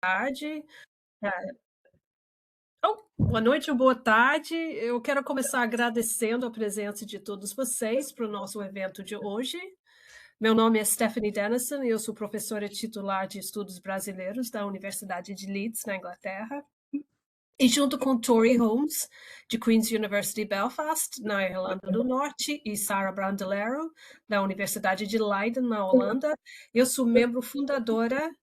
Tarde. Boa noite ou boa tarde. Eu quero começar agradecendo a presença de todos vocês para o nosso evento de hoje. Meu nome é Stephanie Dennison e eu sou professora titular de Estudos Brasileiros da Universidade de Leeds, na Inglaterra. E junto com Tori Holmes, de Queen's University Belfast, na Irlanda do Norte, e Sarah Brandolero, da Universidade de Leiden, na Holanda, eu sou membro fundadora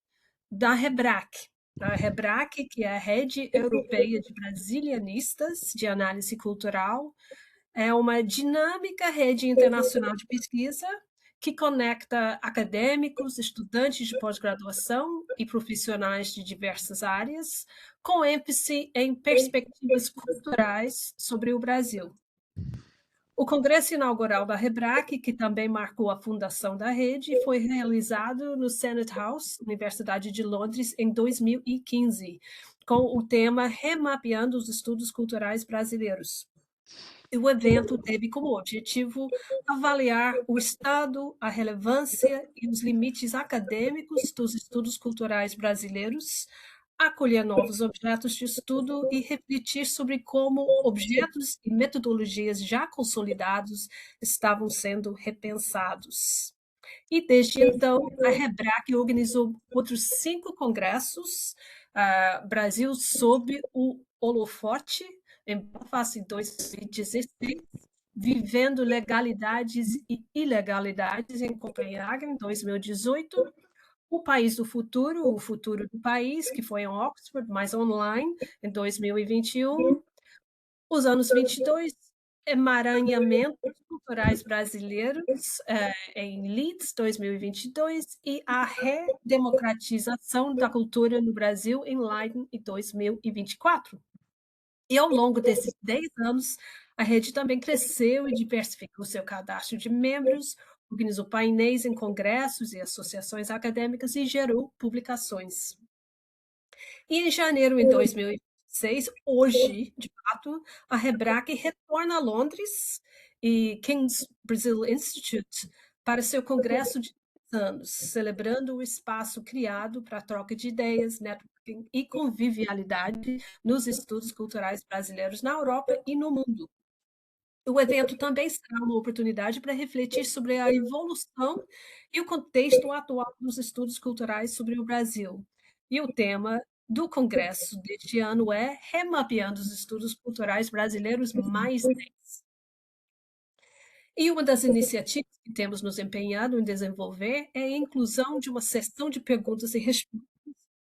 da REBRAC. A REBRAC, que é a Rede Europeia de Brasilianistas de Análise Cultural, é uma dinâmica rede internacional de pesquisa que conecta acadêmicos, estudantes de pós-graduação e profissionais de diversas áreas, com ênfase em perspectivas culturais sobre o Brasil. O congresso inaugural da REBRAC, que também marcou a fundação da rede, foi realizado no Senate House, Universidade de Londres, em 2015, com o tema Remapeando os Estudos Culturais Brasileiros. O evento teve como objetivo avaliar o estado, a relevância e os limites acadêmicos dos estudos culturais brasileiros, acolher novos objetos de estudo e refletir sobre como objetos e metodologias já consolidados estavam sendo repensados. E desde então, a REBRAC organizou outros 5 congressos, Brasil sob o holofote, em Belfast em 2016, Vivendo Legalidades e Ilegalidades em Copenhague em 2018, O País do Futuro, O Futuro do País, que foi em Oxford, mas online, em 2021, os anos 22, Emaranhamentos Culturais Brasileiros, em Leeds, 2022, e a redemocratização da cultura no Brasil, em Leiden, em 2024. E ao longo desses 10 anos, a rede também cresceu e diversificou seu cadastro de membros, organizou painéis em congressos e associações acadêmicas e gerou publicações. E em janeiro de 2026, hoje, de fato, a REBRAC retorna a Londres e King's Brazil Institute para seu congresso de 10 anos, celebrando o espaço criado para troca de ideias, networking e convivialidade nos estudos culturais brasileiros na Europa e no mundo. O evento também será uma oportunidade para refletir sobre a evolução e o contexto atual dos estudos culturais sobre o Brasil. E o tema do congresso deste ano é Remapeando os Estudos Culturais Brasileiros mais 10. E uma das iniciativas que temos nos empenhado em desenvolver é a inclusão de uma sessão de perguntas e respostas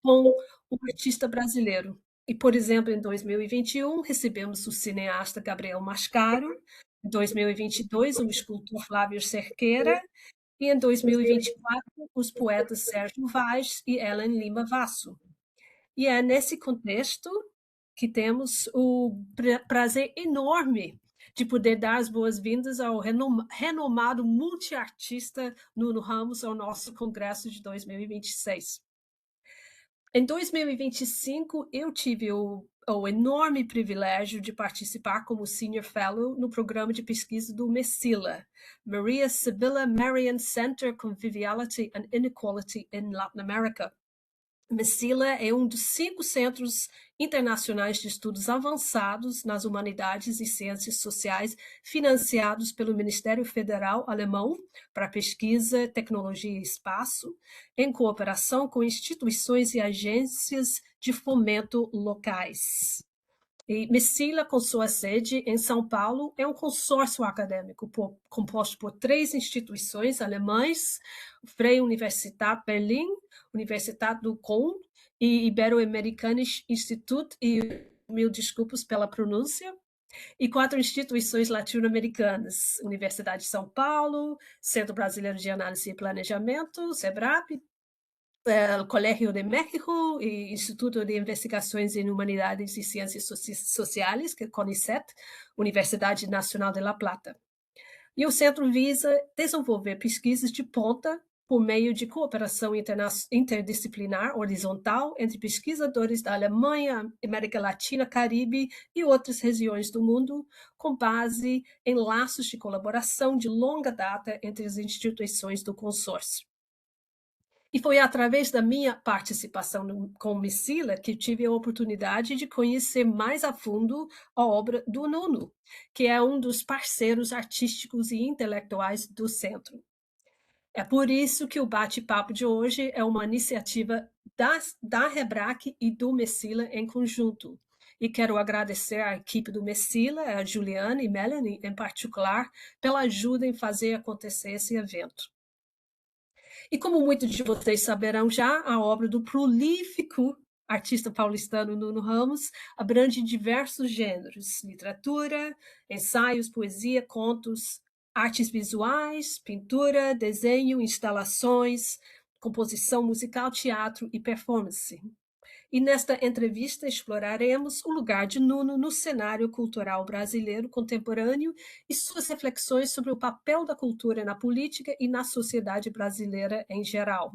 com o artista brasileiro. E, por exemplo, em 2021, recebemos o cineasta Gabriel Mascaro, em 2022, o escultor Flávio Cerqueira, e em 2024, os poetas Sérgio Vaz e Ellen Lima Vasso. E é nesse contexto que temos o prazer enorme de poder dar as boas-vindas ao renomado multiartista Nuno Ramos ao nosso congresso de 2026. Em 2025, eu tive o enorme privilégio de participar como Senior Fellow no programa de pesquisa do MESILA, Maria Sibylla Marian Center Conviviality and Inequality in Latin America. MESILA é um dos 5 centros internacionais de estudos avançados nas humanidades e ciências sociais financiados pelo Ministério Federal Alemão para Pesquisa, Tecnologia e Espaço, em cooperação com instituições e agências de fomento locais. E MESILA, com sua sede em São Paulo, é um consórcio acadêmico composto por 3 instituições alemãs, o Freie Universität Berlin, Universität do Congo e Ibero-Amerikanisches Institut, e mil desculpas pela pronúncia, e 4 instituições latino-americanas, Universidade de São Paulo, Centro Brasileiro de Análise e Planejamento, SEBRAP, Colegio de México e Instituto de Investigações em Humanidades e Ciências Sociais, que é CONICET, Universidade Nacional de La Plata. E o centro visa desenvolver pesquisas de ponta por meio de cooperação interdisciplinar horizontal entre pesquisadores da Alemanha, América Latina, Caribe e outras regiões do mundo, com base em laços de colaboração de longa data entre as instituições do consórcio. E foi através da minha participação com o Messila que tive a oportunidade de conhecer mais a fundo a obra do Nuno, que é um dos parceiros artísticos e intelectuais do Centro. É por isso que o bate-papo de hoje é uma iniciativa da Rebrac e do Messila em conjunto. E quero agradecer à equipe do Messila, a Juliana e Melanie em particular, pela ajuda em fazer acontecer esse evento. E como muitos de vocês saberão já, a obra do prolífico artista paulistano Nuno Ramos abrange diversos gêneros: literatura, ensaios, poesia, contos, artes visuais, pintura, desenho, instalações, composição musical, teatro e performance. E nesta entrevista exploraremos o lugar de Nuno no cenário cultural brasileiro contemporâneo e suas reflexões sobre o papel da cultura na política e na sociedade brasileira em geral.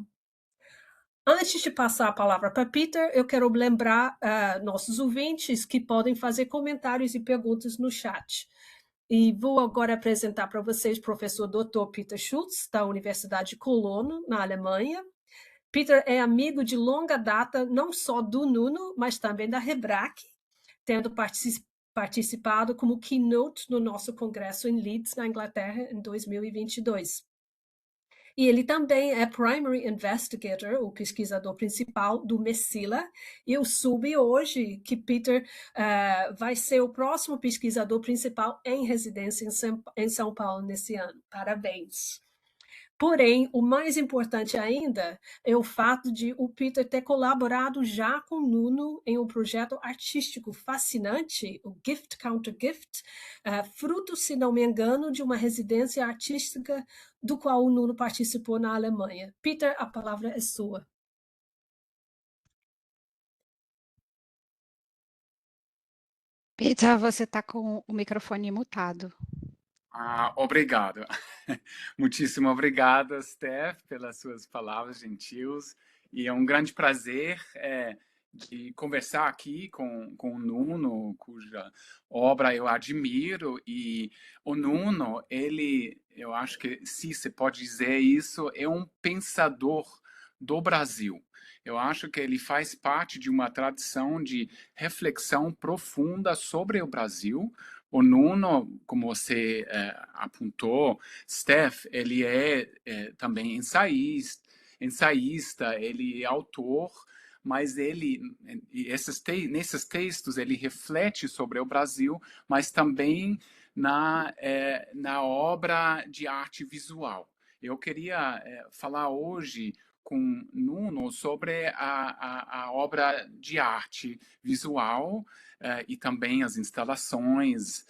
Antes de passar a palavra para Peter, eu quero lembrar nossos ouvintes que podem fazer comentários e perguntas no chat. E vou agora apresentar para vocês o professor Dr. Peter Schultz, da Universidade de Colono, na Alemanha. Peter é amigo de longa data, não só do Nuno, mas também da Rebrac, tendo participado como keynote no nosso congresso em Leeds, na Inglaterra, em 2022. E ele também é Primary Investigator, o pesquisador principal do Messila. E eu soube hoje que Peter vai ser o próximo pesquisador principal em residência em São Paulo nesse ano. Parabéns! Porém, o mais importante ainda é o fato de o Peter ter colaborado já com o Nuno em um projeto artístico fascinante, o Gift Counter Gift, fruto, se não me engano, de uma residência artística do qual o Nuno participou na Alemanha. Peter, a palavra é sua. Peter, você está com o microfone mutado. Obrigado. Muitíssimo obrigado, Steph, pelas suas palavras gentis. E é um grande prazer de conversar aqui com o Nuno, cuja obra eu admiro. E o Nuno, ele, eu acho que, se você pode dizer isso, é um pensador do Brasil. Eu acho que ele faz parte de uma tradição de reflexão profunda sobre o Brasil. O Nuno, como você apontou, Steph, ele é também ensaísta, ele é autor, mas ele, nesses textos, ele reflete sobre o Brasil, mas também na obra de arte visual. Eu queria falar hoje com Nuno sobre a obra de arte visual e também as instalações,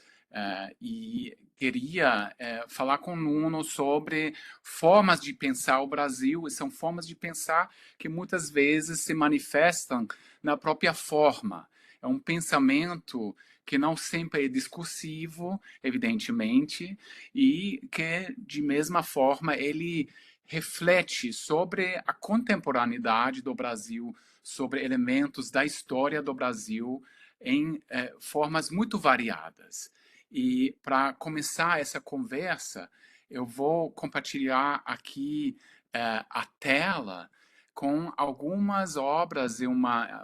e queria falar com o Nuno sobre formas de pensar o Brasil, e são formas de pensar que muitas vezes se manifestam na própria forma. É um pensamento que não sempre é discursivo, evidentemente, e que, de mesma forma, ele reflete sobre a contemporaneidade do Brasil, sobre elementos da história do Brasil em formas muito variadas. E para começar essa conversa, eu vou compartilhar aqui a tela com algumas obras.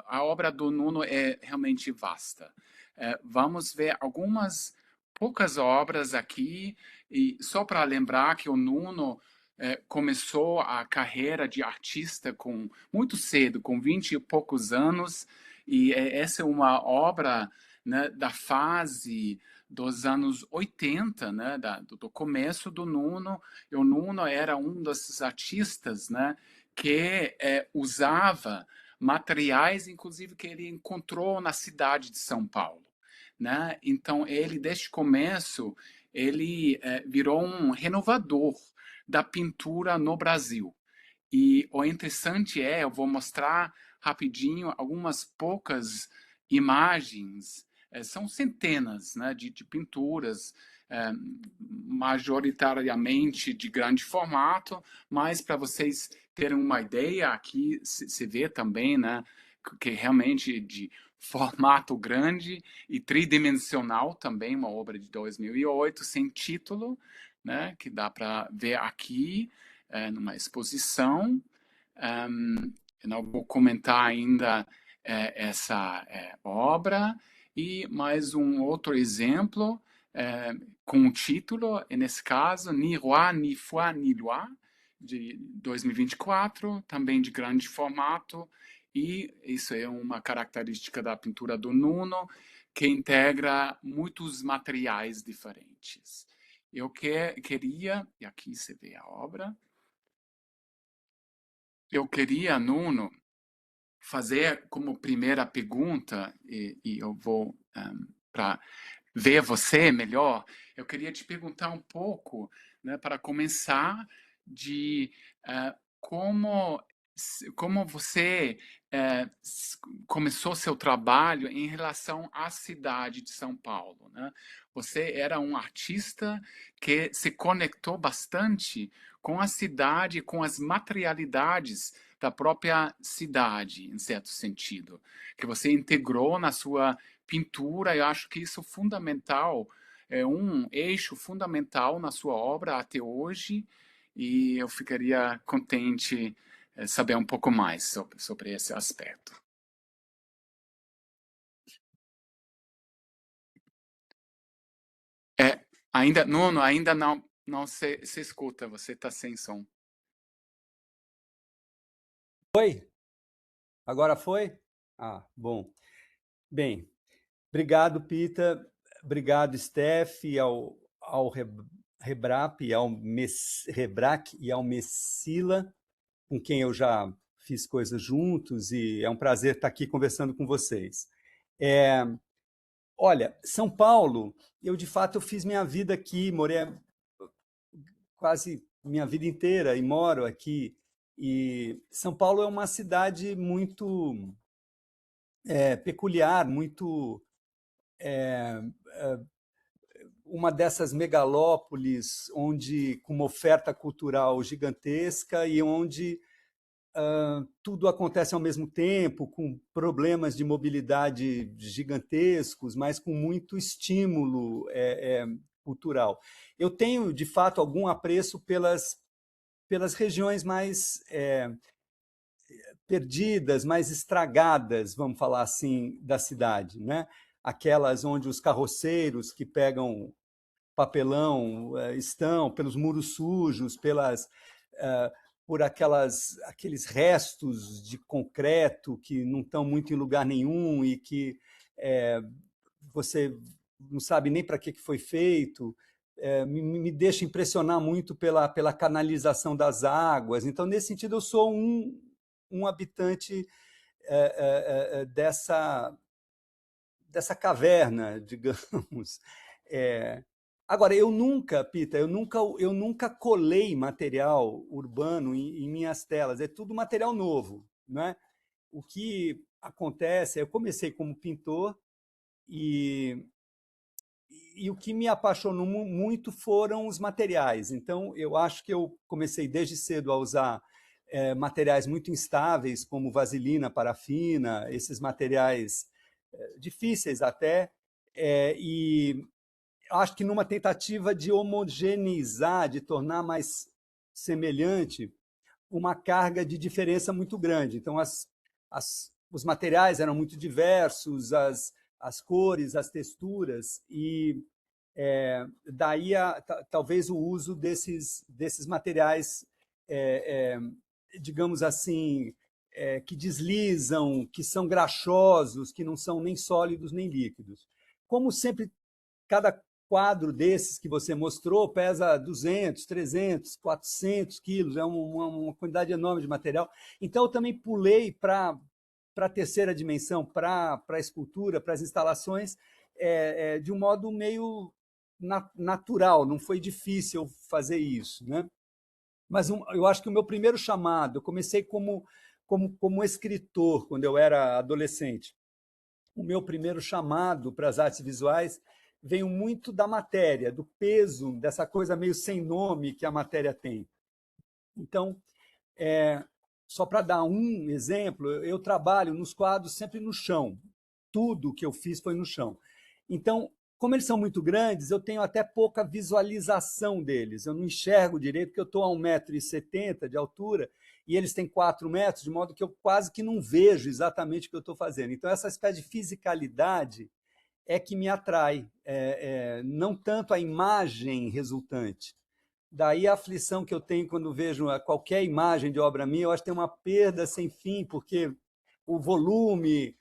A obra do Nuno é realmente vasta. Vamos ver algumas poucas obras aqui, e só para lembrar que o Nuno começou a carreira de artista muito cedo, com 20 e poucos anos, e essa é uma obra, né, da fase dos anos 80, né, do começo do Nuno. E o Nuno era um desses artistas, né, que usava materiais, inclusive, que ele encontrou na cidade de São Paulo. Né? Então, ele, desde o começo, ele virou um renovador da pintura no Brasil. E o interessante eu vou mostrar rapidinho algumas poucas imagens, são centenas, né, de pinturas, majoritariamente de grande formato, mas para vocês terem uma ideia, aqui se vê também, né, que realmente de formato grande e tridimensional também, uma obra de 2008, sem título, né, que dá para ver aqui, numa exposição. Eu não vou comentar ainda essa obra, e mais um outro exemplo, com o título, nesse caso, Ni Roi, Ni Foi, Ni Loi, de 2024, também de grande formato, e isso é uma característica da pintura do Nuno, que integra muitos materiais diferentes. Eu queria, e aqui você vê a obra, eu queria, Nuno, fazer como primeira pergunta, e eu vou, para ver você melhor, eu queria te perguntar um pouco, né, para começar, de como você começou seu trabalho em relação à cidade de São Paulo, né? Você era um artista que se conectou bastante com a cidade, com as materialidades da própria cidade, em certo sentido, que você integrou na sua pintura. Eu acho que isso é fundamental, é um eixo fundamental na sua obra até hoje, e eu ficaria contente saber um pouco mais sobre esse aspecto. Nuno, ainda não se escuta, você está sem som. Foi? Agora foi? Ah, bom. Bem, obrigado, Pita. Obrigado, Steph, ao Rebrap, Rebrac e ao Messila, com quem eu já fiz coisas juntos, e é um prazer estar aqui conversando com vocês. Olha, São Paulo, eu de fato eu fiz minha vida aqui, morei quase minha vida inteira e moro aqui. E São Paulo é uma cidade muito peculiar, muito uma dessas megalópolis onde com uma oferta cultural gigantesca e onde tudo acontece ao mesmo tempo, com problemas de mobilidade gigantescos, mas com muito estímulo cultural. Eu tenho, de fato, algum apreço pelas regiões mais perdidas, mais estragadas, vamos falar assim, da cidade, né? Aquelas onde os carroceiros que pegam papelão estão pelos muros sujos, por aqueles restos de concreto que não estão muito em lugar nenhum e que você não sabe nem para que foi feito. Me deixa impressionar muito pela canalização das águas. Então, nesse sentido, eu sou um habitante dessa caverna, digamos. Agora, Pita, eu nunca colei material urbano em minhas telas. É tudo material novo, né? O que acontece, eu comecei como pintor e o que me apaixonou muito foram os materiais. Então, eu acho que eu comecei desde cedo a usar materiais muito instáveis, como vaselina, parafina, esses materiais difíceis até, e acho que numa tentativa de homogeneizar, de tornar mais semelhante uma carga de diferença muito grande. Então, os materiais eram muito diversos, as cores, as texturas, e daí talvez o uso desses materiais, digamos assim, que deslizam, que são graxosos, que não são nem sólidos nem líquidos. Como sempre, cada quadro desses que você mostrou pesa 200, 300, 400 quilos, é uma quantidade enorme de material. Então, eu também pulei para a terceira dimensão, para a escultura, para as instalações, de um modo meio natural, não foi difícil fazer isso, né? Mas eu acho que o meu primeiro chamado, eu comecei como escritor, quando eu era adolescente. O meu primeiro chamado para as artes visuais veio muito da matéria, do peso, dessa coisa meio sem nome que a matéria tem. Então, só para dar um exemplo, eu trabalho nos quadros sempre no chão. Tudo que eu fiz foi no chão. Então, como eles são muito grandes, eu tenho até pouca visualização deles. Eu não enxergo direito, porque eu estou a 1,70 m de altura, e eles têm 4 metros, de modo que eu quase que não vejo exatamente o que eu estou fazendo. Então, essa espécie de fisicalidade é que me atrai, não tanto a imagem resultante. Daí a aflição que eu tenho quando vejo qualquer imagem de obra minha, eu acho que tem uma perda sem fim, porque o volume,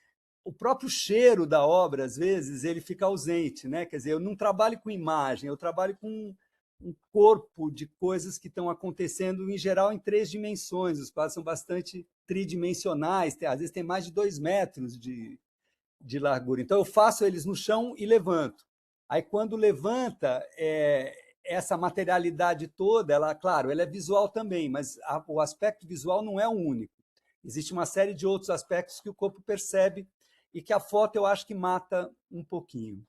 o próprio cheiro da obra, às vezes, ele fica ausente, né? Quer dizer, eu não trabalho com imagem, eu trabalho com um corpo de coisas que estão acontecendo, em geral, em 3 dimensões. Os quadros são bastante tridimensionais, às vezes tem mais de 2 metros de largura. Então, eu faço eles no chão e levanto. Aí, quando levanta, essa materialidade toda, ela, claro, ela é visual também, mas o aspecto visual não é o único. Existe uma série de outros aspectos que o corpo percebe e que a foto, eu acho que mata um pouquinho.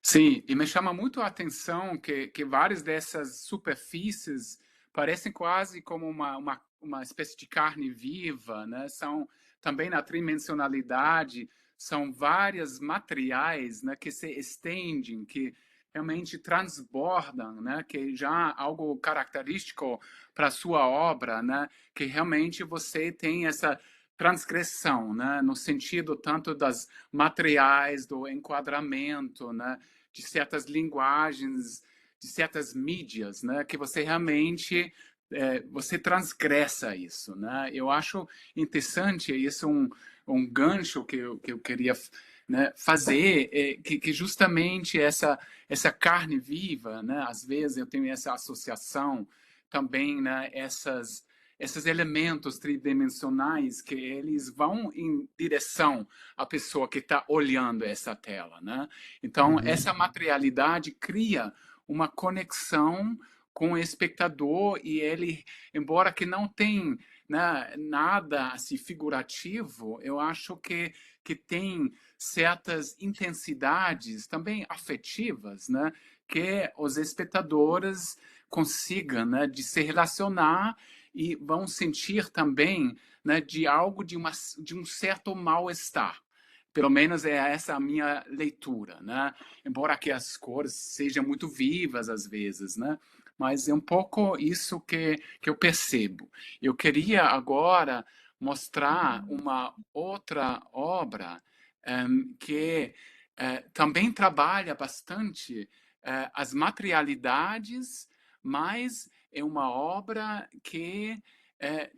Sim, e me chama muito a atenção que várias dessas superfícies parecem quase como uma espécie de carne viva, né? São também na tridimensionalidade, são vários materiais, né, que se estendem, que realmente transbordam, né? Que já é algo característico para a sua obra, né? Que realmente você tem essa transgressão, né? No sentido tanto das materiais, do enquadramento, né? De certas linguagens, de certas mídias, né? Que você realmente você transgressa isso, né? Eu acho interessante isso, um gancho que eu queria, né, fazer, que justamente essa carne viva, né? Às vezes eu tenho essa associação também, né? Esses elementos tridimensionais que eles vão em direção à pessoa que está olhando essa tela, né? Então, essa materialidade cria uma conexão com o espectador e ele, embora que não tenha, né, nada assim, figurativo, eu acho que tem certas intensidades também afetivas, né, que os espectadores consigam, né, de se relacionar e vão sentir também, né, de algo de um certo mal-estar. Pelo menos é essa a minha leitura, né? Embora que as cores sejam muito vivas às vezes, né? Mas é um pouco isso que eu percebo. Eu queria agora mostrar uma outra obra que também trabalha bastante as materialidades, mas é uma obra que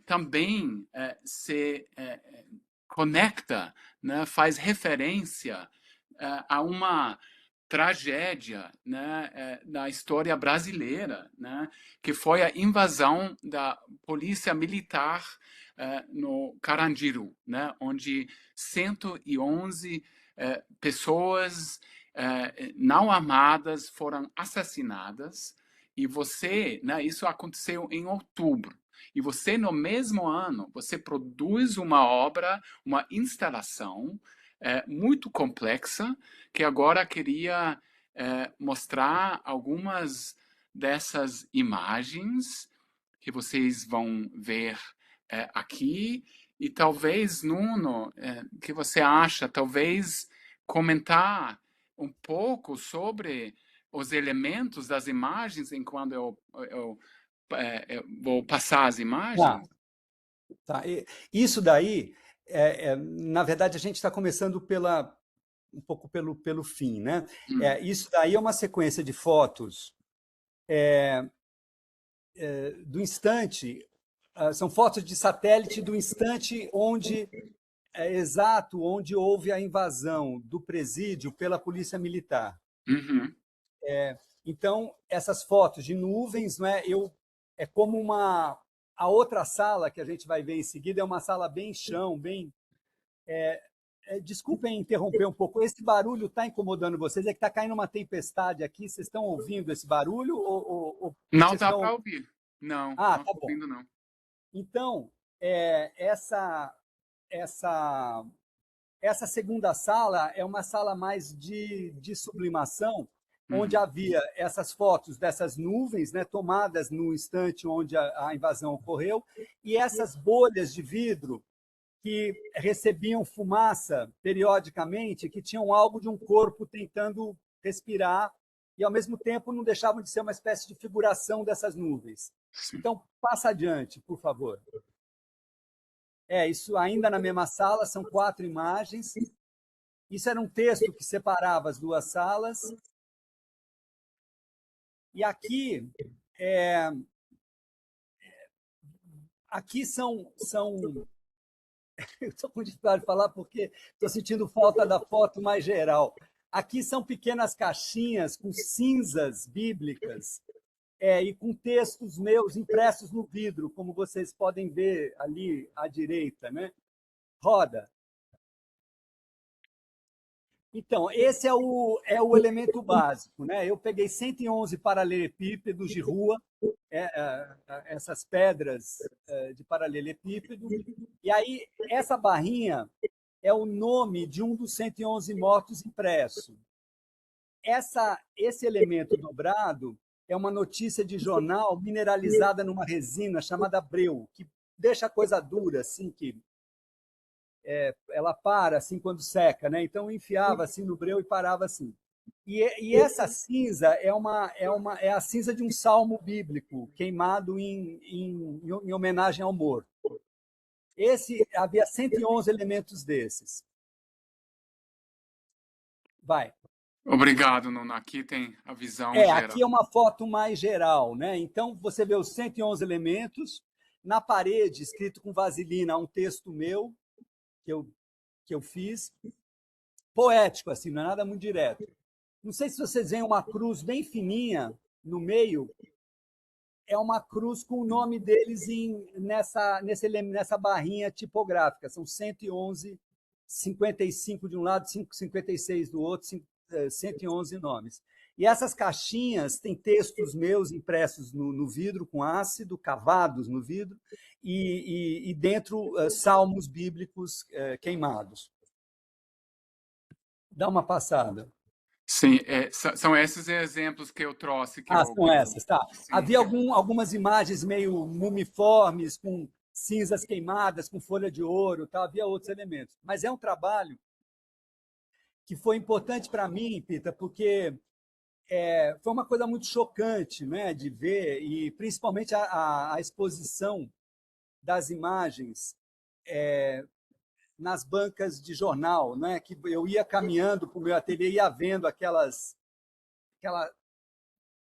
também se conecta, né, faz referência a uma tragédia, né, na história brasileira, né, que foi a invasão da polícia militar no Carandiru, né, onde 111 pessoas não armadas foram assassinadas. E você, né, isso aconteceu em outubro. E você, no mesmo ano, você produz uma obra, uma instalação muito complexa, que agora queria mostrar algumas dessas imagens que vocês vão ver aqui. E talvez, Nuno, o que você acha? Talvez comentar um pouco sobre os elementos das imagens enquanto eu vou passar as Tá, imagens? tá. Isso daí, na verdade, a gente está começando um pouco pelo fim, né? Isso daí é uma sequência de fotos do instante, são fotos de satélite do instante exato onde houve a invasão do presídio pela polícia militar. Uhum. Então, essas fotos de nuvens, né, é como a outra sala que a gente vai ver em seguida é uma sala bem chão, bem. Desculpem interromper um pouco. Esse barulho está incomodando vocês? É que está caindo uma tempestade aqui. Vocês estão ouvindo esse barulho ou Não vocês dá estão? para ouvir. Não, Ah, não tá estou bom. ouvindo, não. Então, essa essa essa segunda sala é uma sala mais de sublimação, onde Uhum. havia essas fotos dessas nuvens, né, tomadas no instante onde a invasão ocorreu, e essas bolhas de vidro que recebiam fumaça periodicamente, que tinham algo de um corpo tentando respirar e, ao mesmo tempo, não deixavam de ser uma espécie de figuração dessas nuvens. Sim. Então, passa adiante, por favor. Isso ainda na mesma sala, são 4 imagens. Isso era um texto que separava as 2 salas. E aqui são eu estou com dificuldade de falar porque estou sentindo falta da foto mais geral. Aqui são pequenas caixinhas com cinzas bíblicas e com textos meus impressos no vidro, como vocês podem ver ali à direita, né? Roda. Então, esse é o elemento básico, né? Eu peguei 111 paralelepípedos de rua, essas pedras de paralelepípedo, e aí essa barrinha é o nome de um dos 111 mortos impresso. Esse elemento dobrado é uma notícia de jornal mineralizada numa resina chamada breu, que deixa a coisa dura, assim, que ela para assim quando seca, né? Então eu enfiava assim no breu e parava assim. E essa cinza é a cinza de um salmo bíblico queimado em homenagem ao morto. Havia 111 elementos desses. Vai. Obrigado, Nuno. Aqui tem a visão geral. Aqui é uma foto mais geral, né? Então você vê os 111 elementos. Na parede, escrito com vaselina, um texto meu que eu fiz, poético, assim, não é nada muito direto. Não sei se vocês veem uma cruz bem fininha no meio, é uma cruz com o nome deles nessa barrinha tipográfica. São 111, 55 de um lado, 56 do outro, 111 nomes. E essas caixinhas têm textos meus impressos no vidro, com ácido, cavados no vidro, e dentro salmos bíblicos queimados. Dá uma passada. Sim, são esses exemplos que eu trouxe. São essas, tá. Sim. Havia algumas imagens meio mumiformes, com cinzas queimadas, com folha de ouro, tá? Havia outros elementos. Mas é um trabalho que foi importante para mim, Pita, porque foi uma coisa muito chocante, né, de ver, e principalmente a exposição das imagens nas bancas de jornal, né, que eu ia caminhando para o meu ateliê e ia vendo aquela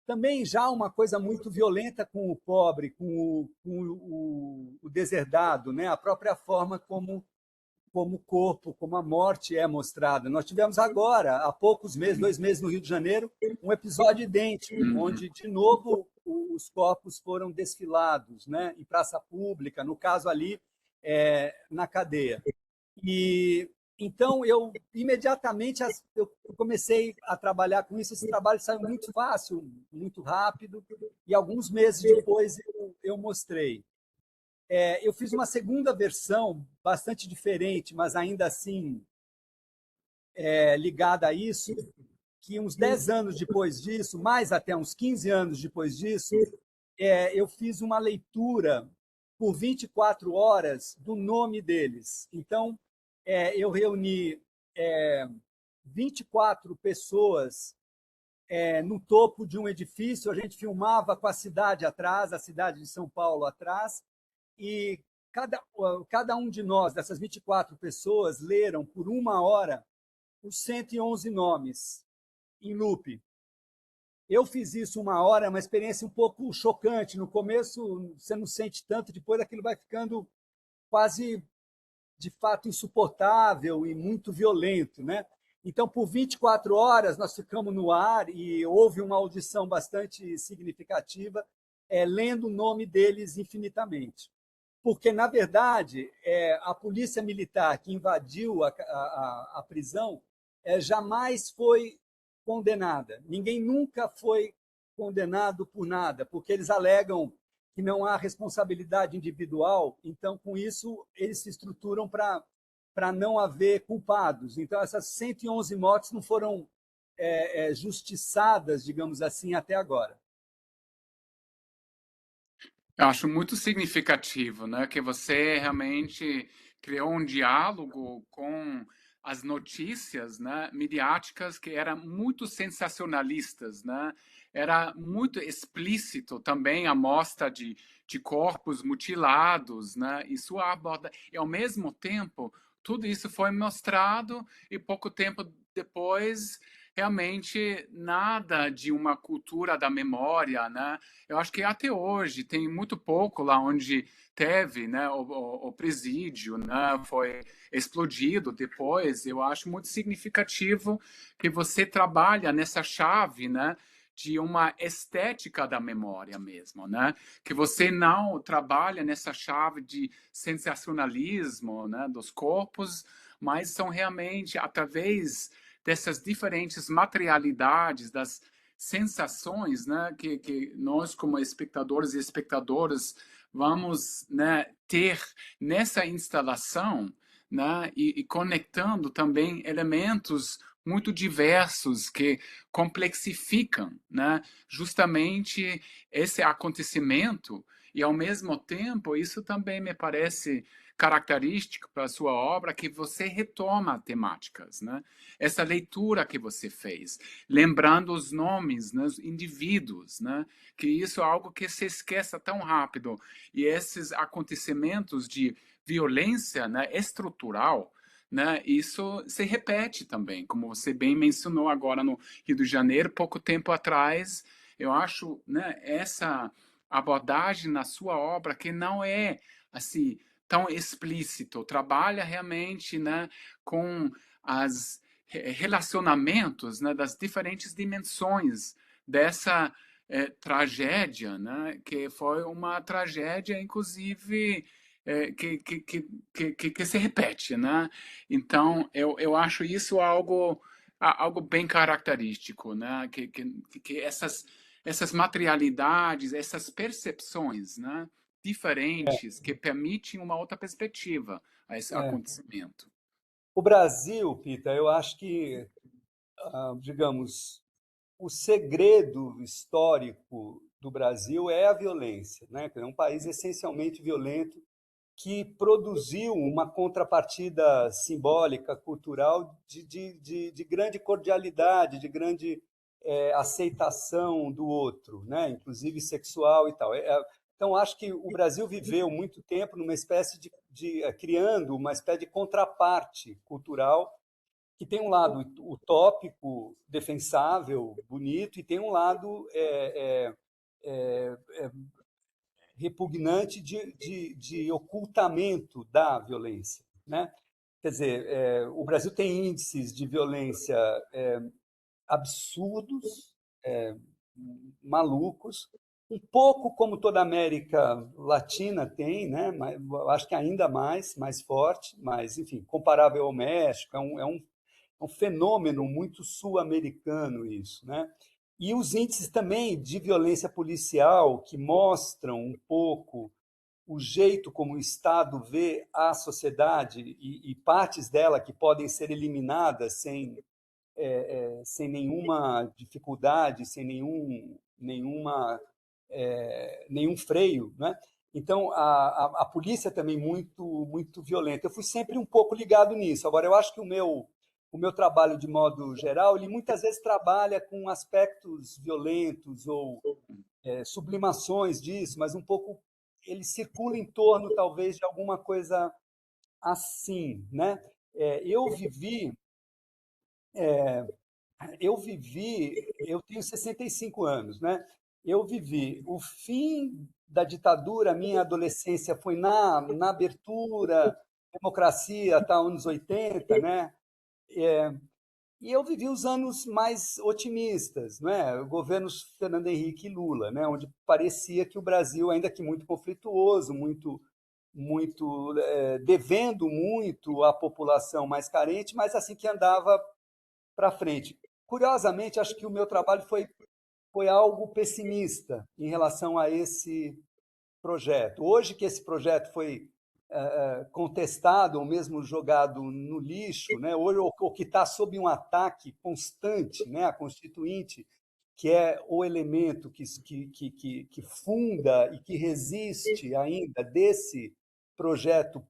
também já uma coisa muito violenta com o pobre, com o deserdado, né, a própria forma como o corpo, como a morte é mostrada. Nós tivemos agora, há poucos meses, 2 meses no Rio de Janeiro, um episódio idêntico, onde, de novo, os corpos foram desfilados, né, em praça pública, no caso ali, na cadeia. E então eu imediatamente eu comecei a trabalhar com isso. Esse trabalho saiu muito fácil, muito rápido, e alguns meses depois eu mostrei. Eu fiz uma segunda versão, bastante diferente, mas ainda assim ligada a isso, que uns 10 anos depois disso, mais até uns 15 anos depois disso, eu fiz uma leitura por 24 horas do nome deles. Então, eu reuni 24 pessoas no topo de um edifício, a gente filmava com a cidade atrás, a cidade de São Paulo atrás, e cada um de nós, dessas 24 pessoas, leram por 1 hora os 111 nomes, em loop. Eu fiz isso 1 hora, é uma experiência um pouco chocante. No começo, você não sente tanto, depois aquilo vai ficando quase, de fato, insuportável e muito violento, né? Então, por 24 horas, nós ficamos no ar e houve uma audição bastante significativa, lendo o nome deles infinitamente. Porque, na verdade, a polícia militar que invadiu a prisão jamais foi condenada. Ninguém nunca foi condenado por nada, porque eles alegam que não há responsabilidade individual, então, com isso, eles se estruturam para não haver culpados. Então, essas 111 mortes não foram justiçadas, digamos assim, até agora. Eu acho muito significativo, né, que você realmente criou um diálogo com as notícias, né, midiáticas que eram muito sensacionalistas, né? Era muito explícito também a mostra de corpos mutilados, né? E sua abordagem, e ao mesmo tempo tudo isso foi mostrado e pouco tempo depois realmente nada de uma cultura da memória, né? Eu acho que até hoje tem muito pouco lá onde teve, né, o presídio, né, foi explodido depois. Eu acho muito significativo que você trabalha nessa chave, né, de uma estética da memória mesmo, né? Que você não trabalha nessa chave de sensacionalismo, né, dos corpos, mas são realmente através dessas diferentes materialidades, das sensações, né, que nós como espectadores e espectadoras vamos, né, ter nessa instalação, né, e conectando também elementos muito diversos que complexificam, né, justamente esse acontecimento e ao mesmo tempo isso também me parece característico para a sua obra que você retoma temáticas, né? Essa leitura que você fez, lembrando os nomes, né, os indivíduos, né? Que isso é algo que se esqueça tão rápido e esses acontecimentos de violência, né, estrutural, né, isso se repete também, como você bem mencionou agora no Rio de Janeiro, pouco tempo atrás. Eu acho, né, essa abordagem na sua obra que não é assim tão explícito, trabalha realmente, né, com as relacionamentos, né, das diferentes dimensões dessa tragédia, né, que foi uma tragédia, inclusive, que se repete, né? Então, eu acho isso algo bem característico, né? Que essas materialidades, essas percepções, né, diferentes que permitem uma outra perspectiva a esse É. acontecimento. O Brasil, Pita, eu acho que, digamos, o segredo histórico do Brasil é a violência, né? É um país essencialmente violento que produziu uma contrapartida simbólica, cultural, de grande cordialidade, de grande aceitação do outro, né? Inclusive sexual e tal. Então, acho que o Brasil viveu muito tempo numa espécie criando uma espécie de contraparte cultural que tem um lado utópico, defensável, bonito, e tem um lado repugnante de ocultamento da violência, né? Quer dizer, o Brasil tem índices de violência absurdos, malucos, um pouco como toda a América Latina tem, né? Mas acho que ainda mais forte, mas, enfim, comparável ao México, é um fenômeno muito sul-americano isso, né? E os índices também de violência policial que mostram um pouco o jeito como o Estado vê a sociedade e partes dela que podem ser eliminadas sem nenhuma dificuldade, sem nenhum freio, né? Então, a polícia também muito violenta. Eu fui sempre um pouco ligado nisso. Agora, eu acho que o meu trabalho, de modo geral, ele muitas vezes trabalha com aspectos violentos ou sublimações disso, mas um pouco ele circula em torno, talvez, de alguma coisa assim, né? Eu vivi, eu tenho 65 anos, né? Eu vivi o fim da ditadura, a minha adolescência foi na abertura, democracia, tá, anos 80, né? E eu vivi os anos mais otimistas, né? Governos Fernando Henrique e Lula, né? Onde parecia que o Brasil, ainda que muito conflituoso, muito devendo muito à população mais carente, mas assim que andava para frente. Curiosamente, acho que o meu trabalho foi algo pessimista em relação a esse projeto. Hoje que esse projeto foi contestado ou mesmo jogado no lixo, né? Hoje, o que está sob um ataque constante, né? A Constituinte, que é o elemento que funda e que resiste ainda desse projeto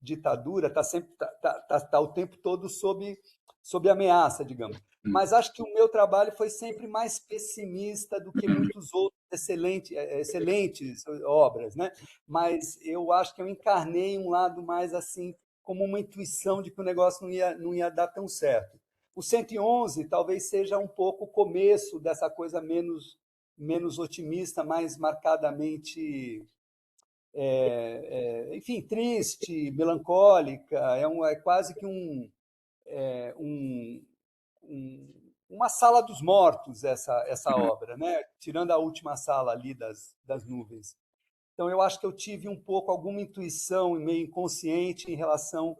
ditadura está sempre tá o tempo todo sob ameaça, digamos. Mas acho que o meu trabalho foi sempre mais pessimista do que muitos outros excelentes obras, né? Mas eu acho que eu encarnei um lado mais assim, como uma intuição de que o negócio não ia dar tão certo. O 111 talvez seja um pouco o começo dessa coisa menos otimista, mais marcadamente, enfim, triste, melancólica. É quase que uma sala dos mortos, essa obra, né? Tirando a última sala ali das nuvens. Então, eu acho que eu tive um pouco alguma intuição meio inconsciente em relação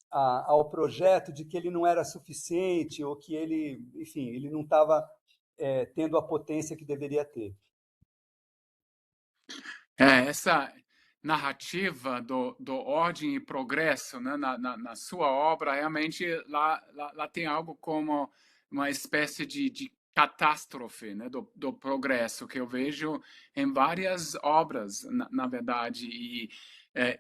ao projeto, de que ele não era suficiente, ou que ele, enfim, ele não estava tendo a potência que deveria ter. Essa narrativa do ordem e progresso, né, na sua obra, realmente lá tem algo como uma espécie de catástrofe, né, do progresso, que eu vejo em várias obras, na verdade,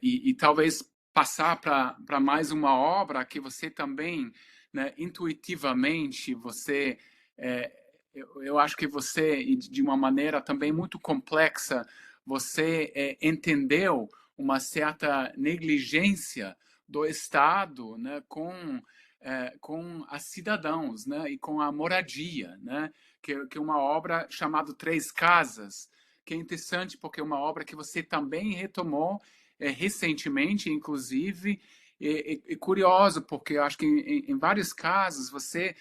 e talvez passar para mais uma obra que você também, né, intuitivamente, eu acho que você, de uma maneira também muito complexa, você entendeu uma certa negligência do Estado, né, com as cidadãos, né, e com a moradia, né, que é uma obra chamada Três Casas, que é interessante porque é uma obra que você também retomou recentemente, inclusive, e curioso, porque eu acho que em vários casos você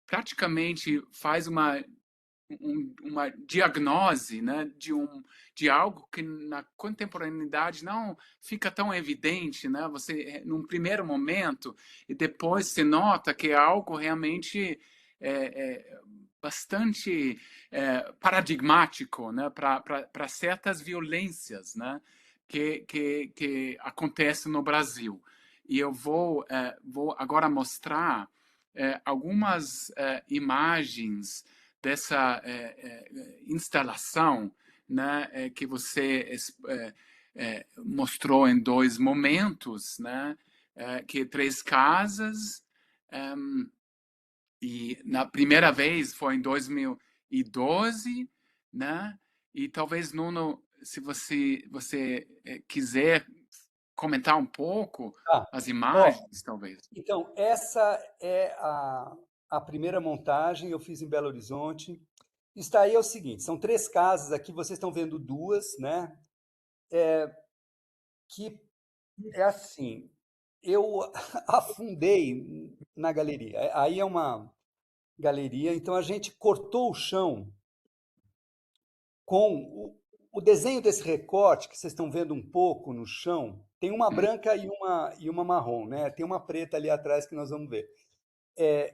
praticamente faz uma diagnose, né, de algo que na contemporaneidade não fica tão evidente, né? Você num primeiro momento e depois se nota que é algo realmente bastante paradigmático, né, para certas violências, né, que acontecem no Brasil. E eu vou agora mostrar algumas imagens dessa instalação, né, que você mostrou em dois momentos, né, que Três Casas, e na primeira vez foi em 2012, né, e talvez, Nuno, se você quiser comentar um pouco as imagens, talvez. Então, essa é a primeira montagem, eu fiz em Belo Horizonte. Está aí é o seguinte, são 3 casas aqui, vocês estão vendo 2, né? Que é assim, eu afundei na galeria. Aí é uma galeria, então a gente cortou o chão com o desenho desse recorte que vocês estão vendo um pouco no chão. Tem uma branca e uma marrom, né? Tem uma preta ali atrás que nós vamos ver.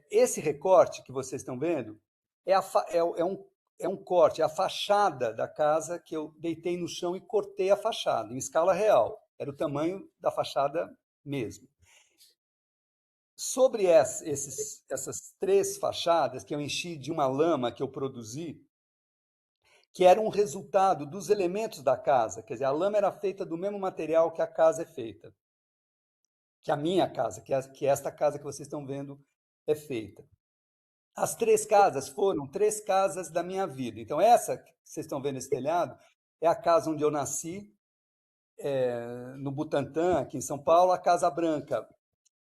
Esse recorte que vocês estão vendo é um corte, é a fachada da casa que eu deitei no chão e cortei a fachada, em escala real. Era o tamanho da fachada mesmo. Sobre essas 3 fachadas que eu enchi de uma lama que eu produzi, que era um resultado dos elementos da casa, quer dizer, a lama era feita do mesmo material que a casa é feita, que a minha casa, que esta casa que vocês estão vendo é feita. As 3 casas foram 3 casas da minha vida. Então, essa que vocês estão vendo, esse telhado, é a casa onde eu nasci, no Butantã, aqui em São Paulo. A Casa Branca,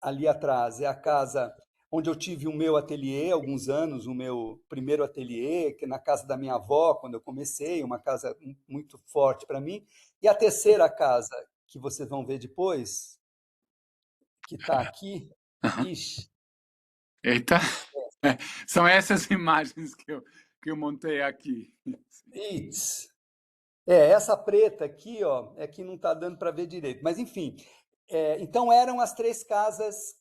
ali atrás, é a casa onde eu tive o meu ateliê, alguns anos, o meu primeiro ateliê, que na casa da minha avó, quando eu comecei, uma casa muito forte para mim. E a terceira casa, que vocês vão ver depois, que está aqui, ixi, Eita, são essas imagens que eu montei aqui. It's. Essa preta aqui, ó, é que não está dando para ver direito. Mas, enfim, então eram as 3 casas.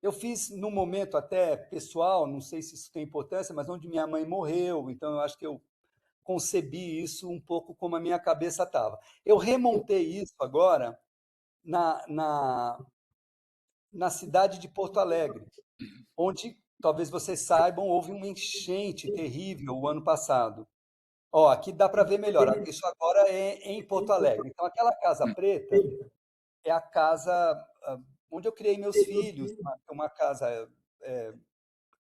Eu fiz num momento até pessoal, não sei se isso tem importância, mas onde minha mãe morreu, então eu acho que eu concebi isso um pouco como a minha cabeça estava. Eu remontei isso agora na cidade de Porto Alegre, onde, talvez vocês saibam, houve uma enchente terrível o ano passado. Ó, aqui dá para ver melhor. Isso agora é em Porto Alegre. Então, aquela casa preta é a casa onde eu criei meus filhos, uma casa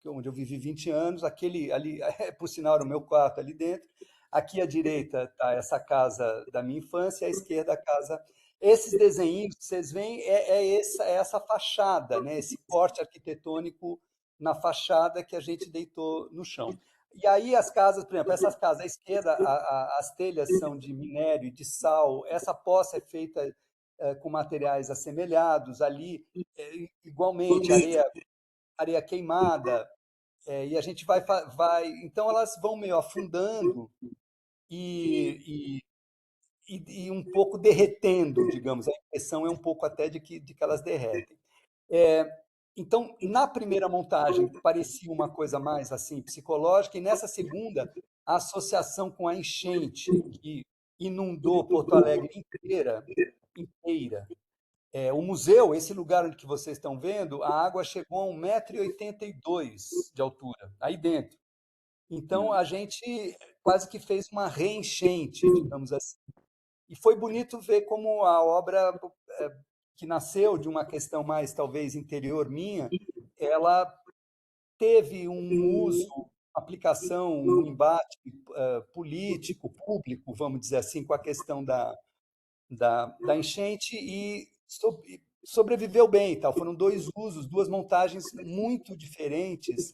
onde eu vivi 20 anos, aquele ali, por sinal, era o meu quarto ali dentro. Aqui à direita está essa casa da minha infância, à esquerda a casa. Esses desenhos que vocês veem é essa fachada, né? Esse corte arquitetônico na fachada que a gente deitou no chão. E aí as casas, por exemplo, essas casas à esquerda, as telhas são de minério e de sal, essa poça é feita com materiais assemelhados, ali igualmente areia queimada, e a gente vai. Então elas vão meio afundando e, e um pouco derretendo, digamos. A impressão é um pouco até de que elas derretem. É, então, na primeira montagem, parecia uma coisa mais assim psicológica, e nessa segunda, a associação com a enchente, que inundou Porto Alegre inteira. O museu, esse lugar onde que vocês estão vendo, a água chegou a 1,82 m de altura, aí dentro. Então, a gente quase que fez uma reenchente, digamos assim. E foi bonito ver como a obra, que nasceu de uma questão mais, talvez, interior minha, ela teve um uso, aplicação, um embate político, público, vamos dizer assim, com a questão da enchente e sobreviveu bem. Tal. Foram dois usos, duas montagens muito diferentes,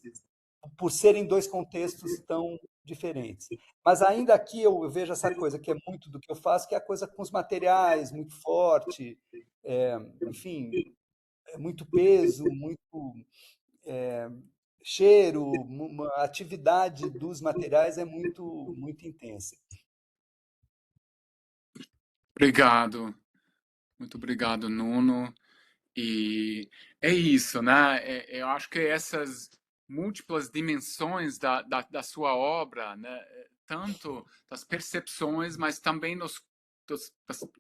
por serem dois contextos tão diferentes. Mas ainda aqui eu vejo essa coisa que é muito do que eu faço, que é a coisa com os materiais, muito forte, enfim, muito peso, muito cheiro, a atividade dos materiais é muito intensa. Obrigado. Muito obrigado, Nuno. E é isso, né? Eu acho que essas múltiplas dimensões da sua obra, né? Tanto das percepções, mas também das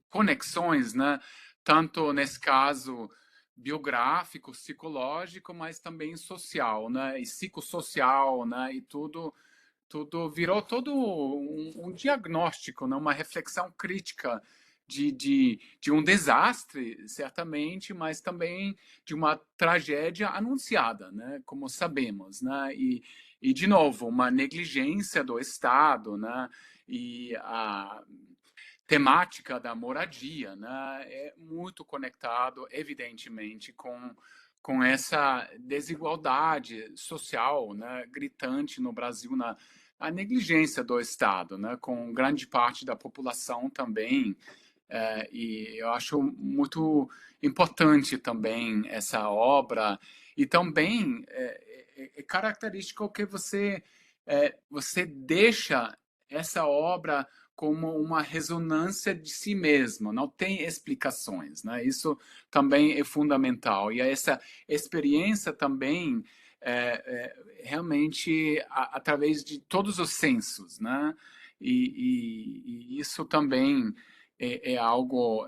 conexões, né? Tanto nesse caso biográfico, psicológico, mas também social, né? E psicossocial, né? E tudo virou todo um diagnóstico, né? Uma reflexão crítica de um desastre, certamente, mas também de uma tragédia anunciada, né? Como sabemos, né? E de novo, uma negligência do Estado, né? E a temática da moradia, né? É muito conectado, evidentemente, com essa desigualdade social, né, gritante no Brasil, a negligência do Estado, né, com grande parte da população também. E eu acho muito importante também essa obra. E também é característico que você deixa essa obra como uma ressonância de si mesmo, não tem explicações, né? Isso também é fundamental. E essa experiência também realmente através de todos os sensos, né? E isso também é algo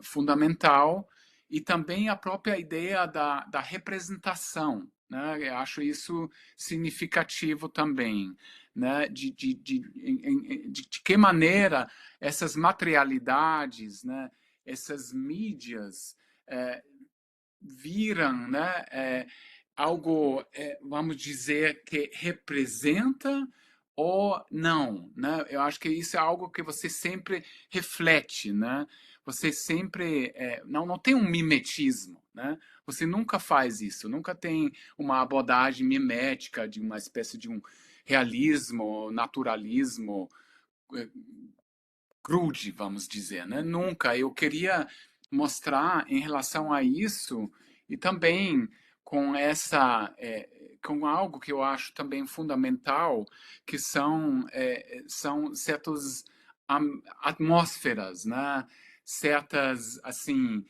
fundamental. E também a própria ideia da representação, né? Eu acho isso significativo também, né? De que maneira essas materialidades, né? Essas mídias viram, né? Algo, vamos dizer, que representa ou não, né? Eu acho que isso é algo que você sempre reflete, né? Você sempre não tem um mimetismo, né? Você nunca faz isso, nunca tem uma abordagem mimética de uma espécie de um realismo, naturalismo crude, vamos dizer, né? Nunca. Eu queria mostrar em relação a isso e também com com algo que eu acho também fundamental, que são certas atmosferas, né? Certas assim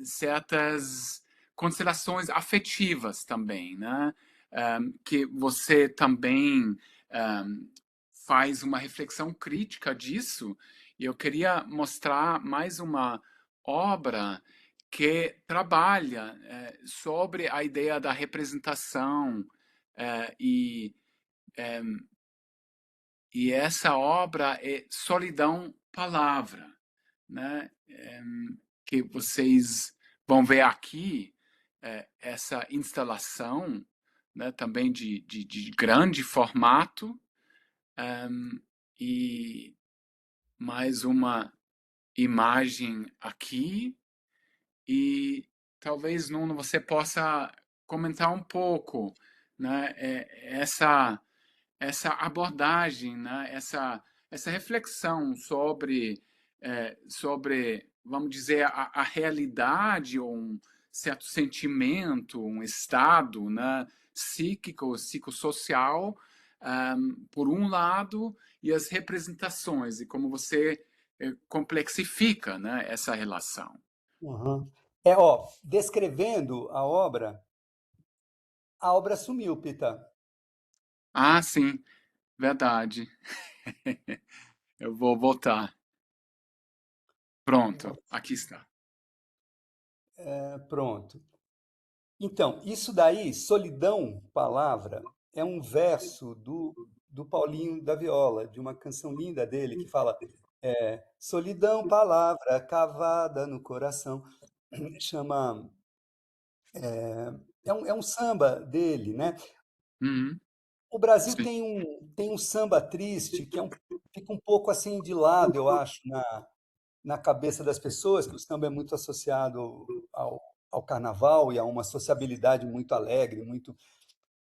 certas considerações afetivas também, né? Que você também faz uma reflexão crítica disso, e eu queria mostrar mais uma obra que trabalha sobre a ideia da representação eh, e, eh, e essa obra é Solidão Palavra, né? que vocês vão ver aqui, essa instalação, né, também de grande formato, e mais uma imagem aqui, e talvez, Nuno, você possa comentar um pouco, né, essa abordagem, né, essa reflexão sobre, vamos dizer, a realidade ou um certo sentimento, um estado, né, psíquico, psicossocial, por um lado, e as representações, e como você complexifica, né, essa relação. Uhum. Descrevendo a obra sumiu, Pita. Ah, sim, verdade. Eu vou voltar. Pronto, aqui está. Pronto. Então, isso daí, solidão, palavra, é um verso do Paulinho da Viola, de uma canção linda dele, que fala solidão, palavra cavada no coração. Chama. É um samba dele, né? Uhum, O Brasil sim. tem um samba triste que fica um pouco assim de lado, eu acho, na cabeça das pessoas, que o samba é muito associado ao carnaval e a uma sociabilidade muito alegre,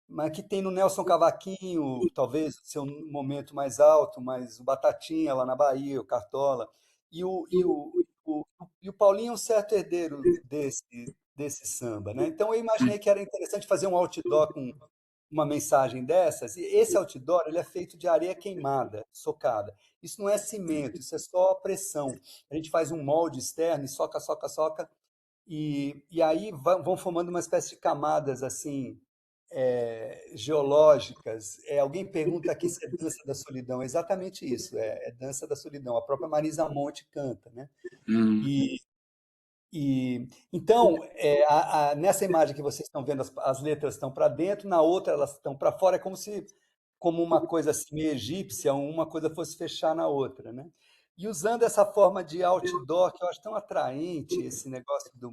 mas que tem no Nelson Cavaquinho, talvez seu momento mais alto, mas o Batatinha lá na Bahia, o Cartola, e o Paulinho é um certo herdeiro desse samba, né? Então eu imaginei que era interessante fazer um outdoor com uma mensagem dessas, e esse outdoor ele é feito de areia queimada, socada. Isso não é cimento, isso é só pressão. A gente faz um molde externo e soca, soca, soca, e aí vão formando uma espécie de camadas assim geológicas. Alguém pergunta aqui se é dança da solidão. É exatamente isso, é dança da solidão. A própria Marisa Monte canta, né? Hum, E, então, nessa imagem que vocês estão vendo, as letras estão para dentro, na outra elas estão para fora, é como uma coisa assim, meio egípcia, uma coisa fosse fechar na outra, né? E usando essa forma de outdoor, que eu acho tão atraente, esse negócio de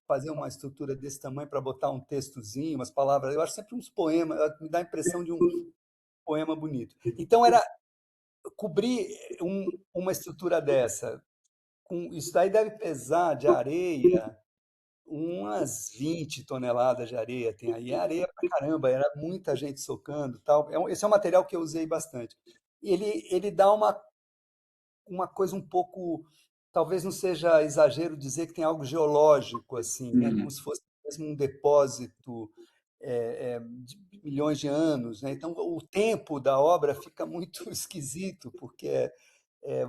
fazer uma estrutura desse tamanho para botar um textozinho, umas palavras, eu acho sempre uns poemas, me dá a impressão de um poema bonito. Então, era cobrir uma estrutura dessa, isso daí deve pesar de areia, umas 20 toneladas de areia tem aí. É areia pra caramba, era muita gente socando, tal. Esse é um material que eu usei bastante. Ele dá uma coisa um pouco, talvez não seja exagero dizer que tem algo geológico assim, né? Como hum, se fosse mesmo um depósito de milhões de anos, né? Então o tempo da obra fica muito esquisito, porque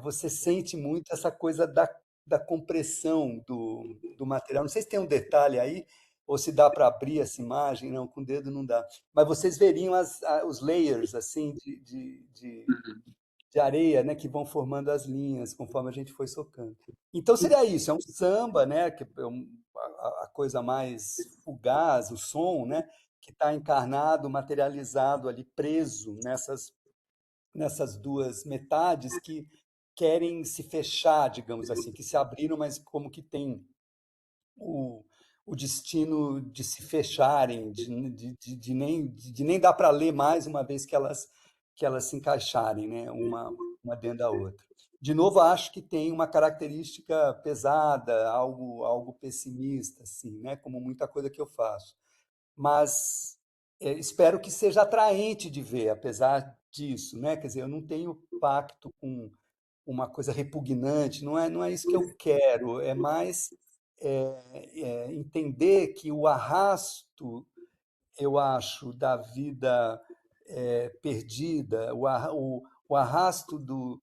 você sente muito essa coisa da compressão do material. Não sei se tem um detalhe aí, ou se dá para abrir essa imagem, não, com o dedo não dá. Mas vocês veriam os layers assim uhum. de areia, né, que vão formando as linhas conforme a gente foi socando. Então seria isso, é um samba, né, que é a coisa mais fugaz, o som, né, que está encarnado, materializado ali, preso nessas duas metades que querem se fechar, digamos assim, que se abriram, mas como que tem o, o destino de se fecharem, de nem dar para ler mais uma vez que elas se encaixarem, né, uma dentro da outra. De novo, acho que tem uma característica pesada, algo pessimista, assim, né, como muita coisa que eu faço. Mas espero que seja atraente de ver, apesar disso, né? Quer dizer, eu não tenho pacto com uma coisa repugnante, não é isso que eu quero, é mais entender que o arrasto, eu acho, da vida perdida, o arrasto do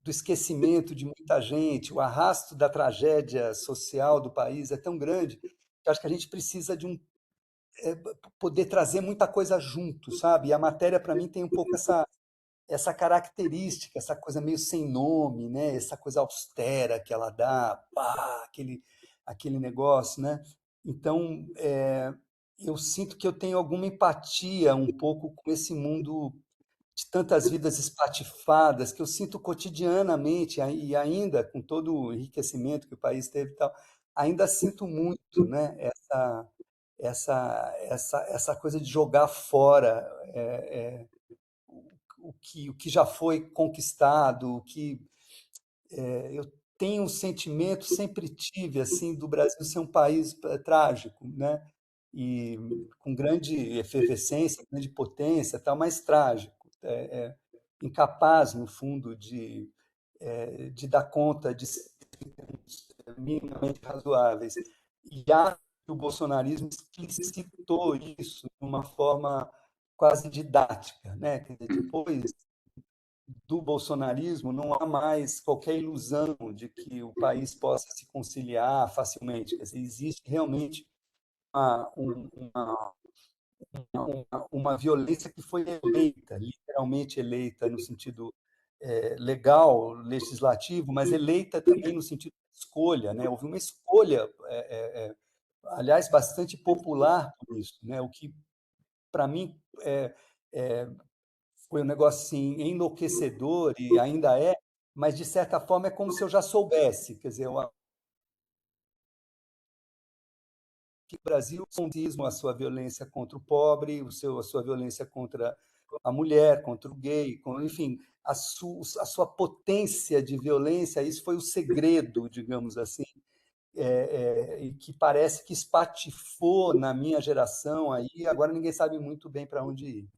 esquecimento de muita gente, o arrasto da tragédia social do país é tão grande que eu acho que a gente precisa de poder trazer muita coisa junto, sabe? E a matéria, para mim, tem um pouco essa característica, essa coisa meio sem nome, né? Essa coisa austera que ela dá, pá, aquele negócio, né? Então, eu sinto que eu tenho alguma empatia um pouco com esse mundo de tantas vidas espatifadas que eu sinto cotidianamente, e ainda com todo o enriquecimento que o país teve e tal, ainda sinto muito, né, essa coisa de jogar fora o que já foi conquistado, o que eu tenho um sentimento, sempre tive, assim, do Brasil ser um país trágico, né? E com grande efervescência, grande potência, tal, mas trágico, incapaz, no fundo, de dar conta de sermos minimamente razoáveis. E acho que o bolsonarismo explicitou isso de uma forma quase didática, né? Quer dizer, depois do bolsonarismo, não há mais qualquer ilusão de que o país possa se conciliar facilmente. Quer dizer, existe realmente uma, uma violência que foi eleita, literalmente eleita no sentido legal, legislativo, mas eleita também no sentido de escolha, né? Houve uma escolha, aliás, bastante popular por isso, né? O que, para mim, foi um negócio assim, enlouquecedor e ainda é, mas de certa forma é como se eu já soubesse, quer dizer, que o Brasil condismo a sua violência contra o pobre, a sua violência contra a mulher, contra o gay, enfim, a sua potência de violência, isso foi o segredo, digamos assim, e que parece que espatifou na minha geração aí, agora ninguém sabe muito bem para onde ir.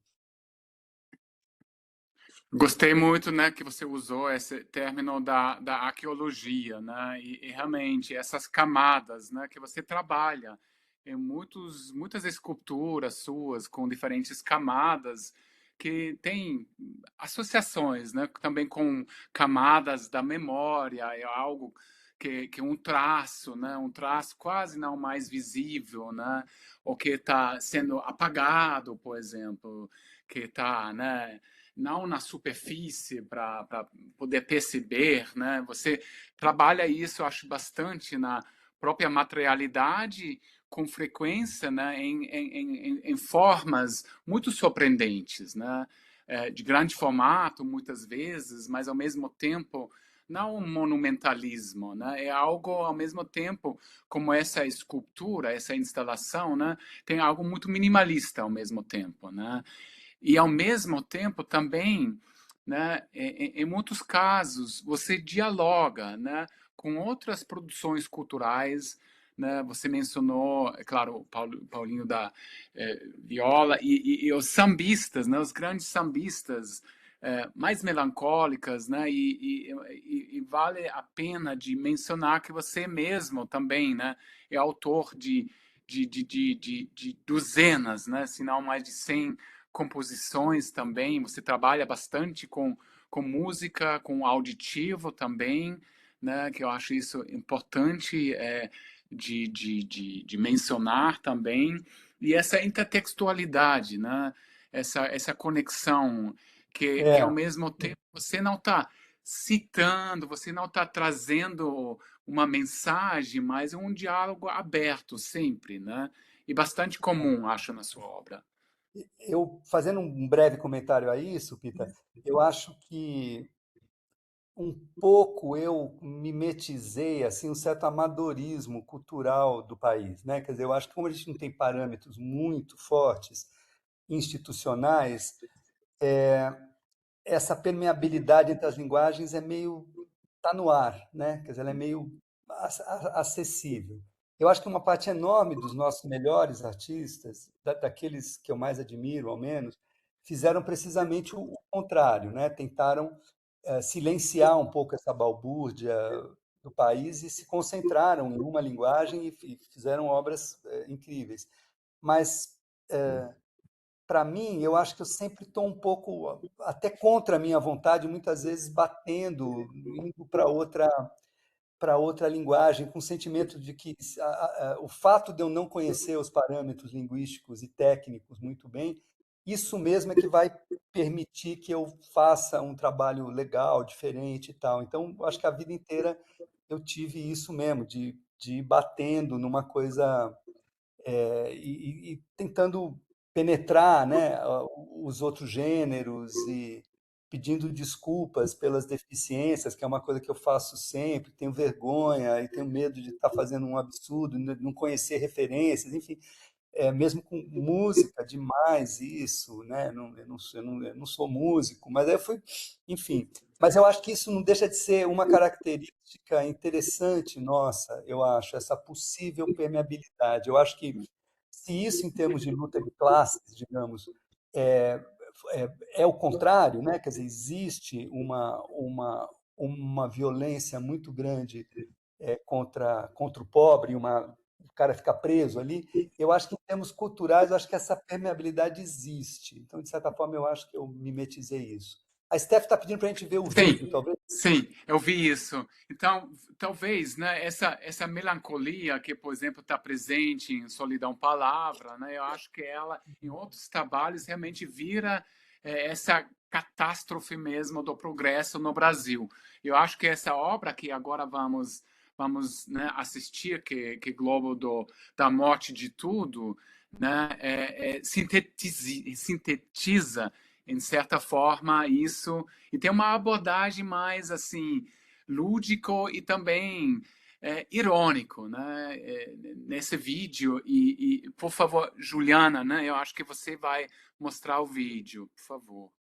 Gostei muito, né, que você usou esse término da arqueologia, né, e realmente essas camadas, né, que você trabalha em muitas esculturas suas com diferentes camadas que têm associações, né, também com camadas da memória, é algo que um traço, né, um traço quase não mais visível, né, ou que está sendo apagado, por exemplo, que está, né, não na superfície para poder perceber, né? Você trabalha isso, eu acho, bastante na própria materialidade, com frequência, né? Em formas muito surpreendentes, né? De grande formato, muitas vezes, mas ao mesmo tempo não um monumentalismo, né? É algo ao mesmo tempo como essa escultura, essa instalação, né? Tem algo muito minimalista ao mesmo tempo, né? E, ao mesmo tempo, também, né, em muitos casos, você dialoga, né, com outras produções culturais. Né? Você mencionou, é claro, o Paulinho da viola e os sambistas, né, os grandes sambistas mais melancólicas, né, e vale a pena de mencionar que você mesmo também, né, é autor de dezenas, né, se não mais de 100 composições também. Você trabalha bastante com música, com auditivo também, né? Que eu acho isso importante de mencionar também. E essa intertextualidade, né? Essa conexão que ao mesmo tempo você não está citando, você não está trazendo uma mensagem, mas é um diálogo aberto sempre, né? E bastante comum, acho, na sua obra. Eu, fazendo um breve comentário a isso, Pita, eu acho que um pouco eu mimetizei assim um certo amadorismo cultural do país, né? Quer dizer, eu acho que como a gente não tem parâmetros muito fortes institucionais, essa permeabilidade entre as linguagens é meio tá no ar, né? Quer dizer, ela é meio acessível. Eu acho que uma parte enorme dos nossos melhores artistas, daqueles que eu mais admiro, ao menos, fizeram precisamente o contrário, né? Tentaram silenciar um pouco essa balbúrdia do país e se concentraram em uma linguagem e fizeram obras incríveis. Mas, para mim, eu acho que eu sempre estou um pouco, até contra a minha vontade, muitas vezes batendo, indo para outra linguagem, com o sentimento de que o fato de eu não conhecer os parâmetros linguísticos e técnicos muito bem, isso mesmo é que vai permitir que eu faça um trabalho legal, diferente e tal. Então, acho que a vida inteira eu tive isso mesmo, de ir batendo numa coisa e tentando penetrar, né, os outros gêneros e pedindo desculpas pelas deficiências, que é uma coisa que eu faço sempre, tenho vergonha e tenho medo de estar fazendo um absurdo, não conhecer referências, enfim, mesmo com música, demais isso, né? Eu não sou músico, mas aí eu fui, enfim. Mas eu acho que isso não deixa de ser uma característica interessante nossa, eu acho, essa possível permeabilidade. Eu acho que se isso, em termos de luta de classes, digamos, é, é o contrário, né? Quer dizer, existe uma violência muito grande contra o pobre, o cara ficar preso ali. Eu acho que, em termos culturais, eu acho que essa permeabilidade existe. Então, de certa forma, eu acho que eu mimetizei isso. A Steph está pedindo para a gente ver o vídeo, Sim, talvez. sim, eu vi isso. Então, talvez, né, essa melancolia que, por exemplo, está presente em Solidão Palavra, né, eu acho que ela, em outros trabalhos, realmente vira essa catástrofe mesmo do progresso no Brasil. Eu acho que essa obra que agora vamos, né, assistir, que Globo da Morte de Tudo, né, sintetiza em certa forma isso e tem uma abordagem mais assim lúdico e também irônico, né? Nesse vídeo e por favor, Juliana, né? Eu acho que você vai mostrar o vídeo, por favor.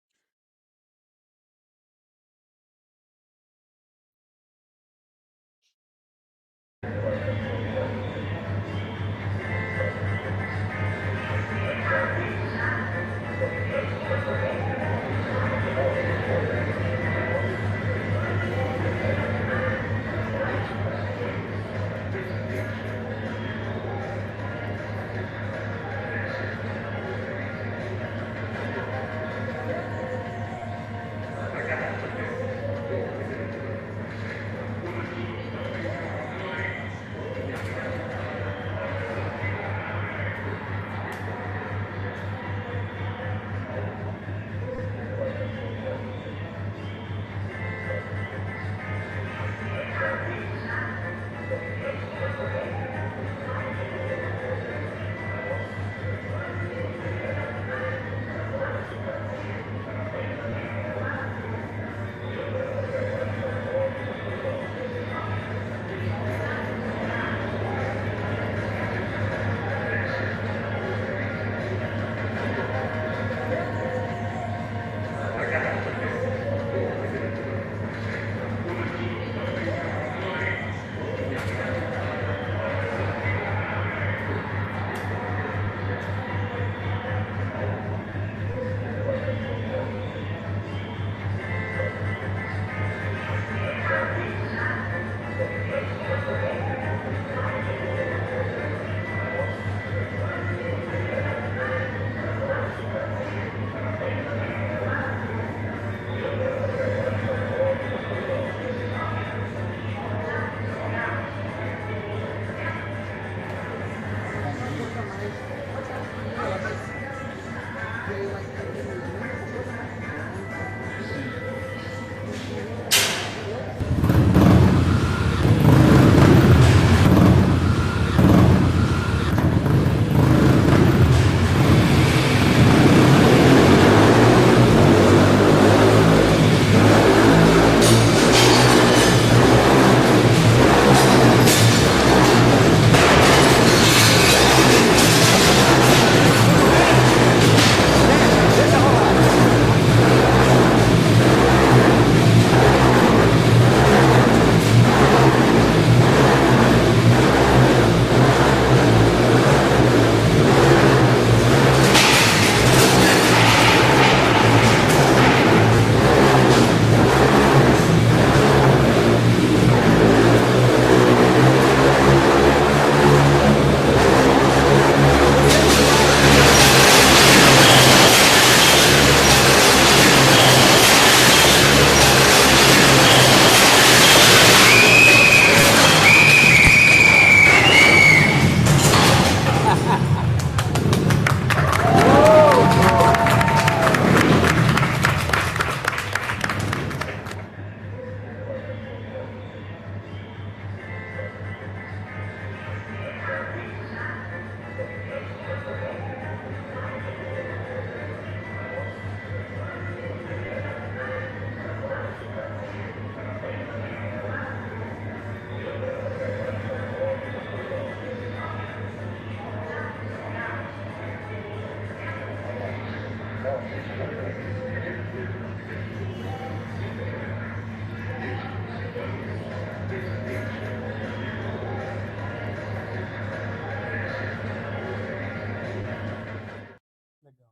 Legal.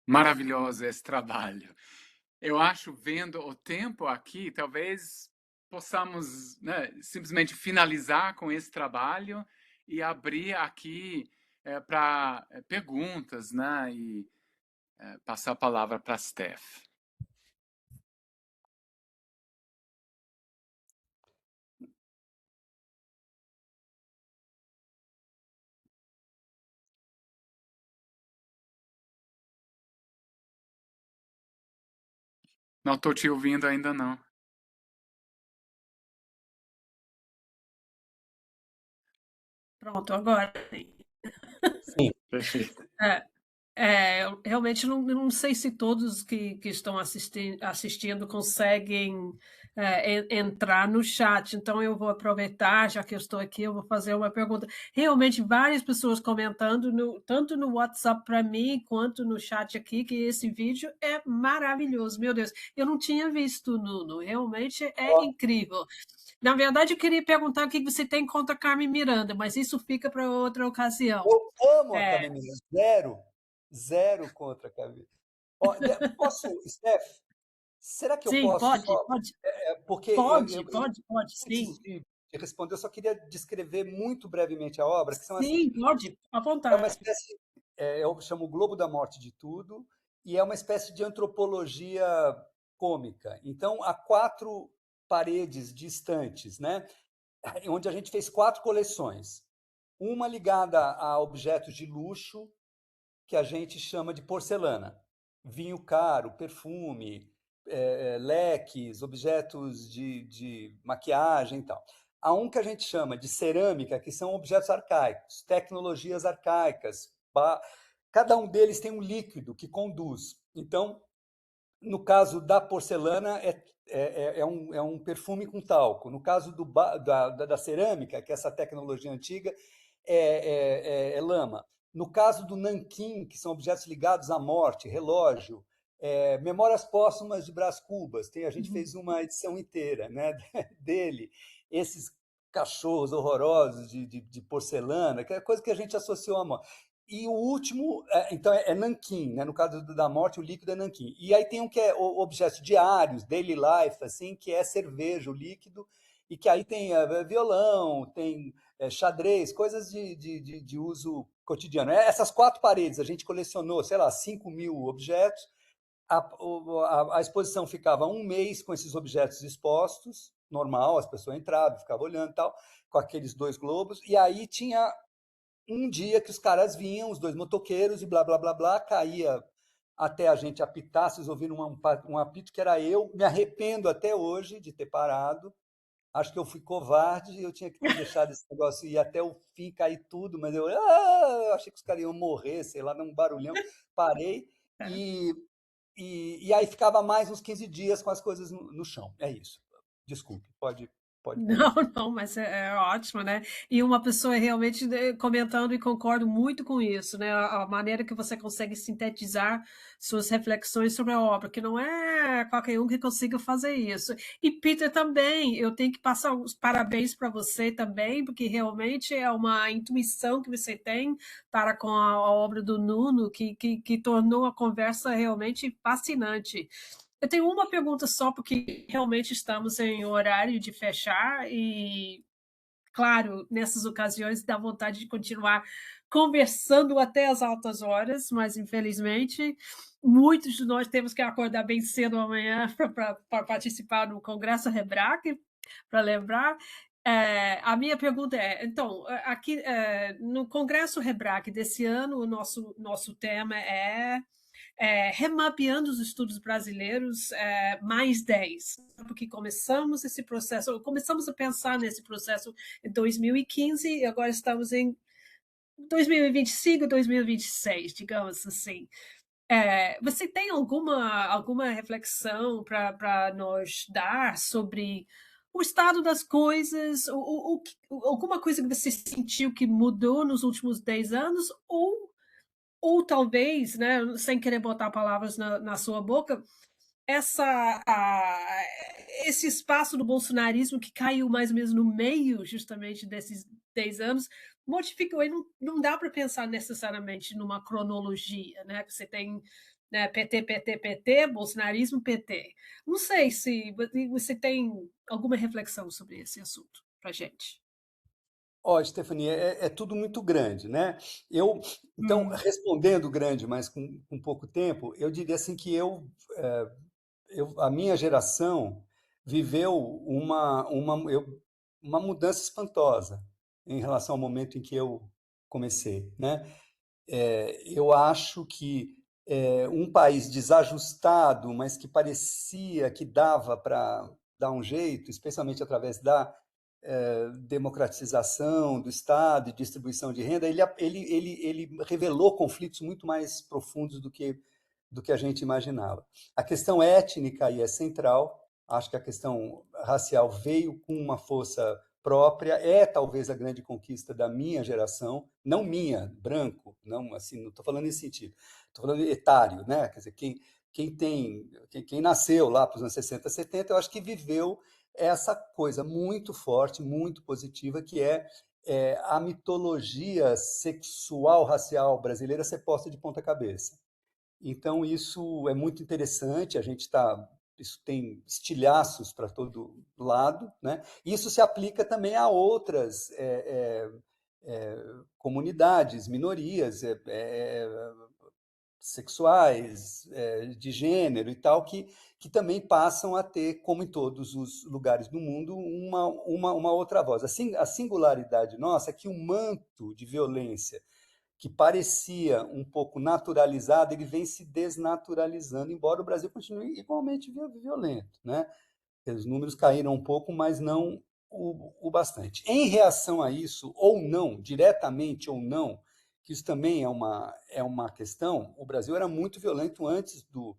Maravilhoso esse trabalho. Eu acho, vendo o tempo aqui, talvez possamos, né, simplesmente finalizar com esse trabalho e abrir aqui para perguntas, né, e passar a palavra para a Steph. Não estou te ouvindo ainda, não. Pronto, agora. Sim. Perfeito. Eu realmente não sei se todos que estão assistindo conseguem entrar no chat, então eu vou aproveitar, já que eu estou aqui, eu vou fazer uma pergunta. Realmente, várias pessoas comentando, tanto no WhatsApp para mim, quanto no chat aqui, que esse vídeo é maravilhoso. Meu Deus, eu não tinha visto, Nuno, realmente é incrível. Na verdade, eu queria perguntar o que você tem contra a Carmen Miranda, mas isso fica para outra ocasião. Eu amo a É, Carmen Miranda. Zero contra a Carmen. Ó, posso, Steph, será que eu sim, posso pode, só... pode. Porque Pode, antes sim. de responder, eu só queria descrever muito brevemente a obra, que são assim, Sim, pode, à é uma vontade. espécie, eu chamo o Globo da Morte de Tudo, e é uma espécie de antropologia cômica. Então, há 4 paredes distantes, né? Onde a gente fez 4 coleções. Uma ligada a objetos de luxo, que a gente chama de porcelana. Vinho caro, perfume, leques, objetos de maquiagem e tal. Há um que a gente chama de cerâmica, que são objetos arcaicos, tecnologias arcaicas. Cada um deles tem um líquido que conduz. Então, no caso da porcelana, é um perfume com talco. No caso da cerâmica, que é essa tecnologia antiga, é lama. No caso do nanquim, que são objetos ligados à morte, relógio, memórias póstumas de Brás Cubas. A gente fez uma edição inteira, né, dele. Esses cachorros horrorosos de porcelana, que é coisa que a gente associou à morte. E o último, então, é nanquim, né? No caso da morte, o líquido é nanquim. E aí tem um que é objetos diários, daily life, assim, que é cerveja, o líquido, e que aí tem violão, tem xadrez, coisas de uso cotidiano. Essas 4 paredes, a gente colecionou, sei lá, 5.000 objetos. A exposição ficava um mês com esses objetos expostos, normal, as pessoas entravam, ficavam olhando e tal, com aqueles 2 globos, e aí tinha um dia que os caras vinham, os 2 motoqueiros, e blá, blá, blá, blá, caía até a gente apitar, vocês ouviram um apito que era eu, me arrependo até hoje de ter parado, acho que eu fui covarde, eu tinha que ter deixado esse negócio ir até o fim, cair tudo, mas eu achei que os caras iam morrer, sei lá, num barulhão, parei, e, e aí ficava mais uns 15 dias com as coisas no chão, é isso, desculpe, pode Não, começar. não, mas é ótimo, né? E uma pessoa realmente comentando, e concordo muito com isso, né? A maneira que você consegue sintetizar suas reflexões sobre a obra, que não é qualquer um que consiga fazer isso. E Peter também, eu tenho que passar os parabéns para você também, porque realmente é uma intuição que você tem para com a obra do Nuno, que tornou a conversa realmente fascinante. Eu tenho uma pergunta só, porque realmente estamos em horário de fechar e, claro, nessas ocasiões dá vontade de continuar conversando até as altas horas, mas infelizmente muitos de nós temos que acordar bem cedo amanhã para participar no Congresso Rebrac, para lembrar. A minha pergunta é, então, aqui no Congresso Rebrac desse ano, o nosso tema remapeando os estudos brasileiros mais 10, porque começamos esse processo, começamos a pensar nesse processo em 2015 e agora estamos em 2025, 2026, digamos assim. Você tem alguma reflexão para nos dar sobre o estado das coisas, alguma coisa que você sentiu que mudou nos últimos 10 anos, ou ou talvez, né, sem querer botar palavras na sua boca, esse espaço do bolsonarismo que caiu mais ou menos no meio justamente desses 10 anos, modificou, e não dá para pensar necessariamente numa cronologia, né? Você tem, né, PT, PT, PT, bolsonarismo, PT. Não sei se você tem alguma reflexão sobre esse assunto para gente. Ó, Stephanie, é tudo muito grande, né? Então, respondendo grande, mas com pouco tempo, eu diria assim que a minha geração viveu uma mudança espantosa em relação ao momento em que eu comecei, né? Eu acho que um país desajustado, mas que parecia que dava para dar um jeito, especialmente através da democratização do Estado e distribuição de renda, ele revelou conflitos muito mais profundos do que a gente imaginava. A questão étnica aí é central. Acho que a questão racial veio com uma força própria, é talvez a grande conquista da minha geração, não minha, branco, não assim, não estou falando nesse sentido, estou falando etário, né? Quer dizer, quem nasceu lá para os anos 60, 70, eu acho que viveu essa coisa muito forte, muito positiva, que é a mitologia sexual racial brasileira ser posta de ponta cabeça. Então, isso é muito interessante, isso tem estilhaços para todo lado, né? Isso se aplica também a outras comunidades, minorias sexuais, de gênero e tal, que também passam a ter, como em todos os lugares do mundo, uma outra voz. Assim, a singularidade nossa é que o manto de violência que parecia um pouco naturalizado, ele vem se desnaturalizando, embora o Brasil continue igualmente violento, né? Os números caíram um pouco, mas não o bastante. Em reação a isso, ou não, diretamente ou não, que isso também é uma questão, o Brasil era muito violento antes do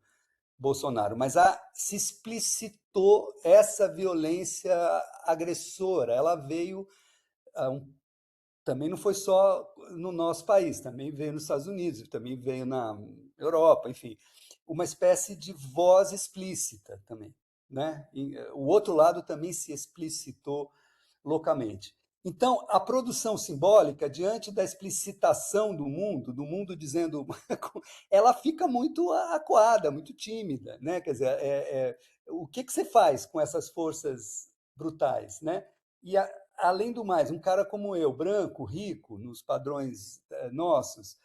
Bolsonaro, mas se explicitou essa violência agressora, ela veio também não foi só no nosso país, também veio nos Estados Unidos, também veio na Europa, enfim, uma espécie de voz explícita também, né? O outro lado também se explicitou localmente. Então, a produção simbólica, diante da explicitação do mundo dizendo, ela fica muito acuada, muito tímida, né? Quer dizer, o que você faz com essas forças brutais, né? E além do mais, um cara como eu, branco, rico, nos padrões nossos,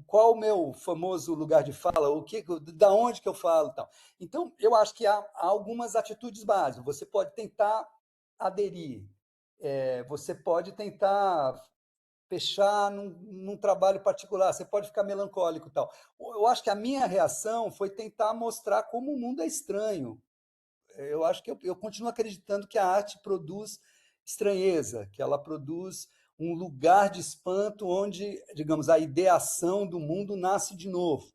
qual o meu famoso lugar de fala, da onde que eu falo, tal. Então, eu acho que há algumas atitudes básicas. Você pode tentar aderir, você pode tentar fechar num trabalho particular, você pode ficar melancólico e tal. Eu acho que a minha reação foi tentar mostrar como o mundo é estranho. Eu acho que eu continuo acreditando que a arte produz estranheza, que ela produz um lugar de espanto onde, digamos, a ideação do mundo nasce de novo,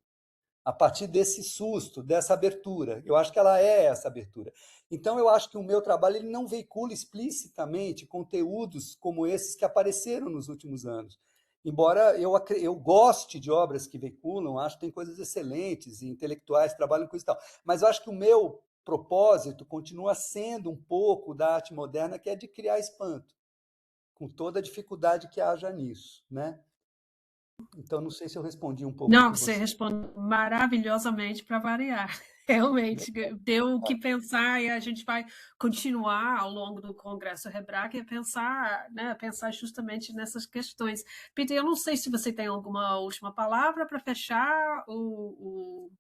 a partir desse susto, dessa abertura. Eu acho que ela é essa abertura. Então, eu acho que o meu trabalho ele não veicula explicitamente conteúdos como esses que apareceram nos últimos anos. Embora eu goste de obras que veiculam, acho que tem coisas excelentes, e intelectuais trabalham com isso e tal, mas eu acho que o meu propósito continua sendo um pouco da arte moderna, que é de criar espanto, com toda a dificuldade que haja nisso, né? Então, não sei se eu respondi um pouco o Não, que você você... responde maravilhosamente para variar. Realmente, deu o que pensar e a gente vai continuar ao longo do Congresso Hebraico a pensar, né, pensar justamente nessas questões. Peter, eu não sei se você tem alguma última palavra para fechar Eu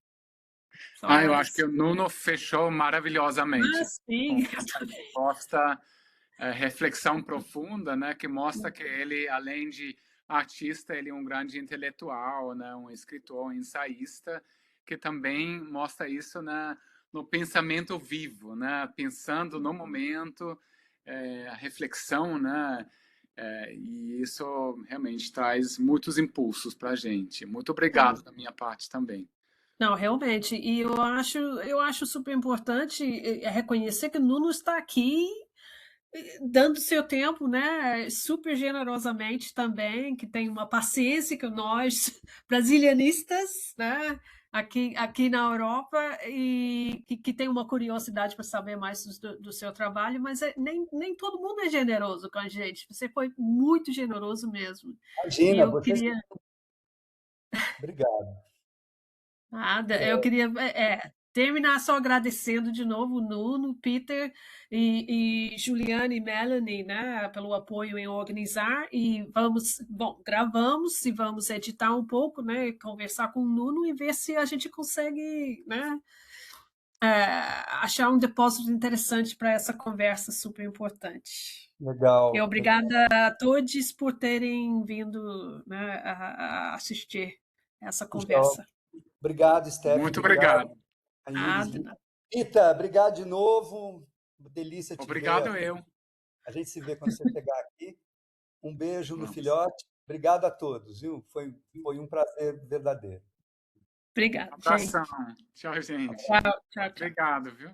acho que o Nuno fechou maravilhosamente. sim. Com essa resposta, reflexão profunda, né, que mostra que ele, além de artista, ele é um grande intelectual, né, um escritor, um ensaísta, que também mostra isso no pensamento vivo, né, pensando no momento, a reflexão, né, e isso realmente traz muitos impulsos para a gente. Muito obrigado da minha parte também. Não, realmente, e eu acho super importante reconhecer que o Nuno está aqui dando seu tempo, né, super generosamente também, que tem uma paciência que nós, brasilianistas, né, aqui na Europa, e que tem uma curiosidade para saber mais do seu trabalho, mas nem todo mundo é generoso com a gente. Você foi muito generoso mesmo. E Imagina, eu vocês. queria Obrigado. Nada, eu queria terminar só agradecendo de novo o Nuno, Peter e Juliane e Melanie, né, pelo apoio em organizar. E gravamos e vamos editar um pouco, né, conversar com o Nuno e ver se a gente consegue, né, achar um depósito interessante para essa conversa super importante. E Legal. obrigada a todos por terem vindo, né, a assistir essa conversa. Obrigado, Stephanie. Muito obrigado. A Iris. Nada. Rita, obrigado de novo. Uma delícia te ver. Obrigado eu. A gente se vê quando você chegar aqui. Um beijo no Vamos. filhote. Obrigado a todos, viu? Foi um prazer verdadeiro. Obrigada, Abração. gente. Tchau, gente. Tchau, tchau, tchau. Obrigado, viu?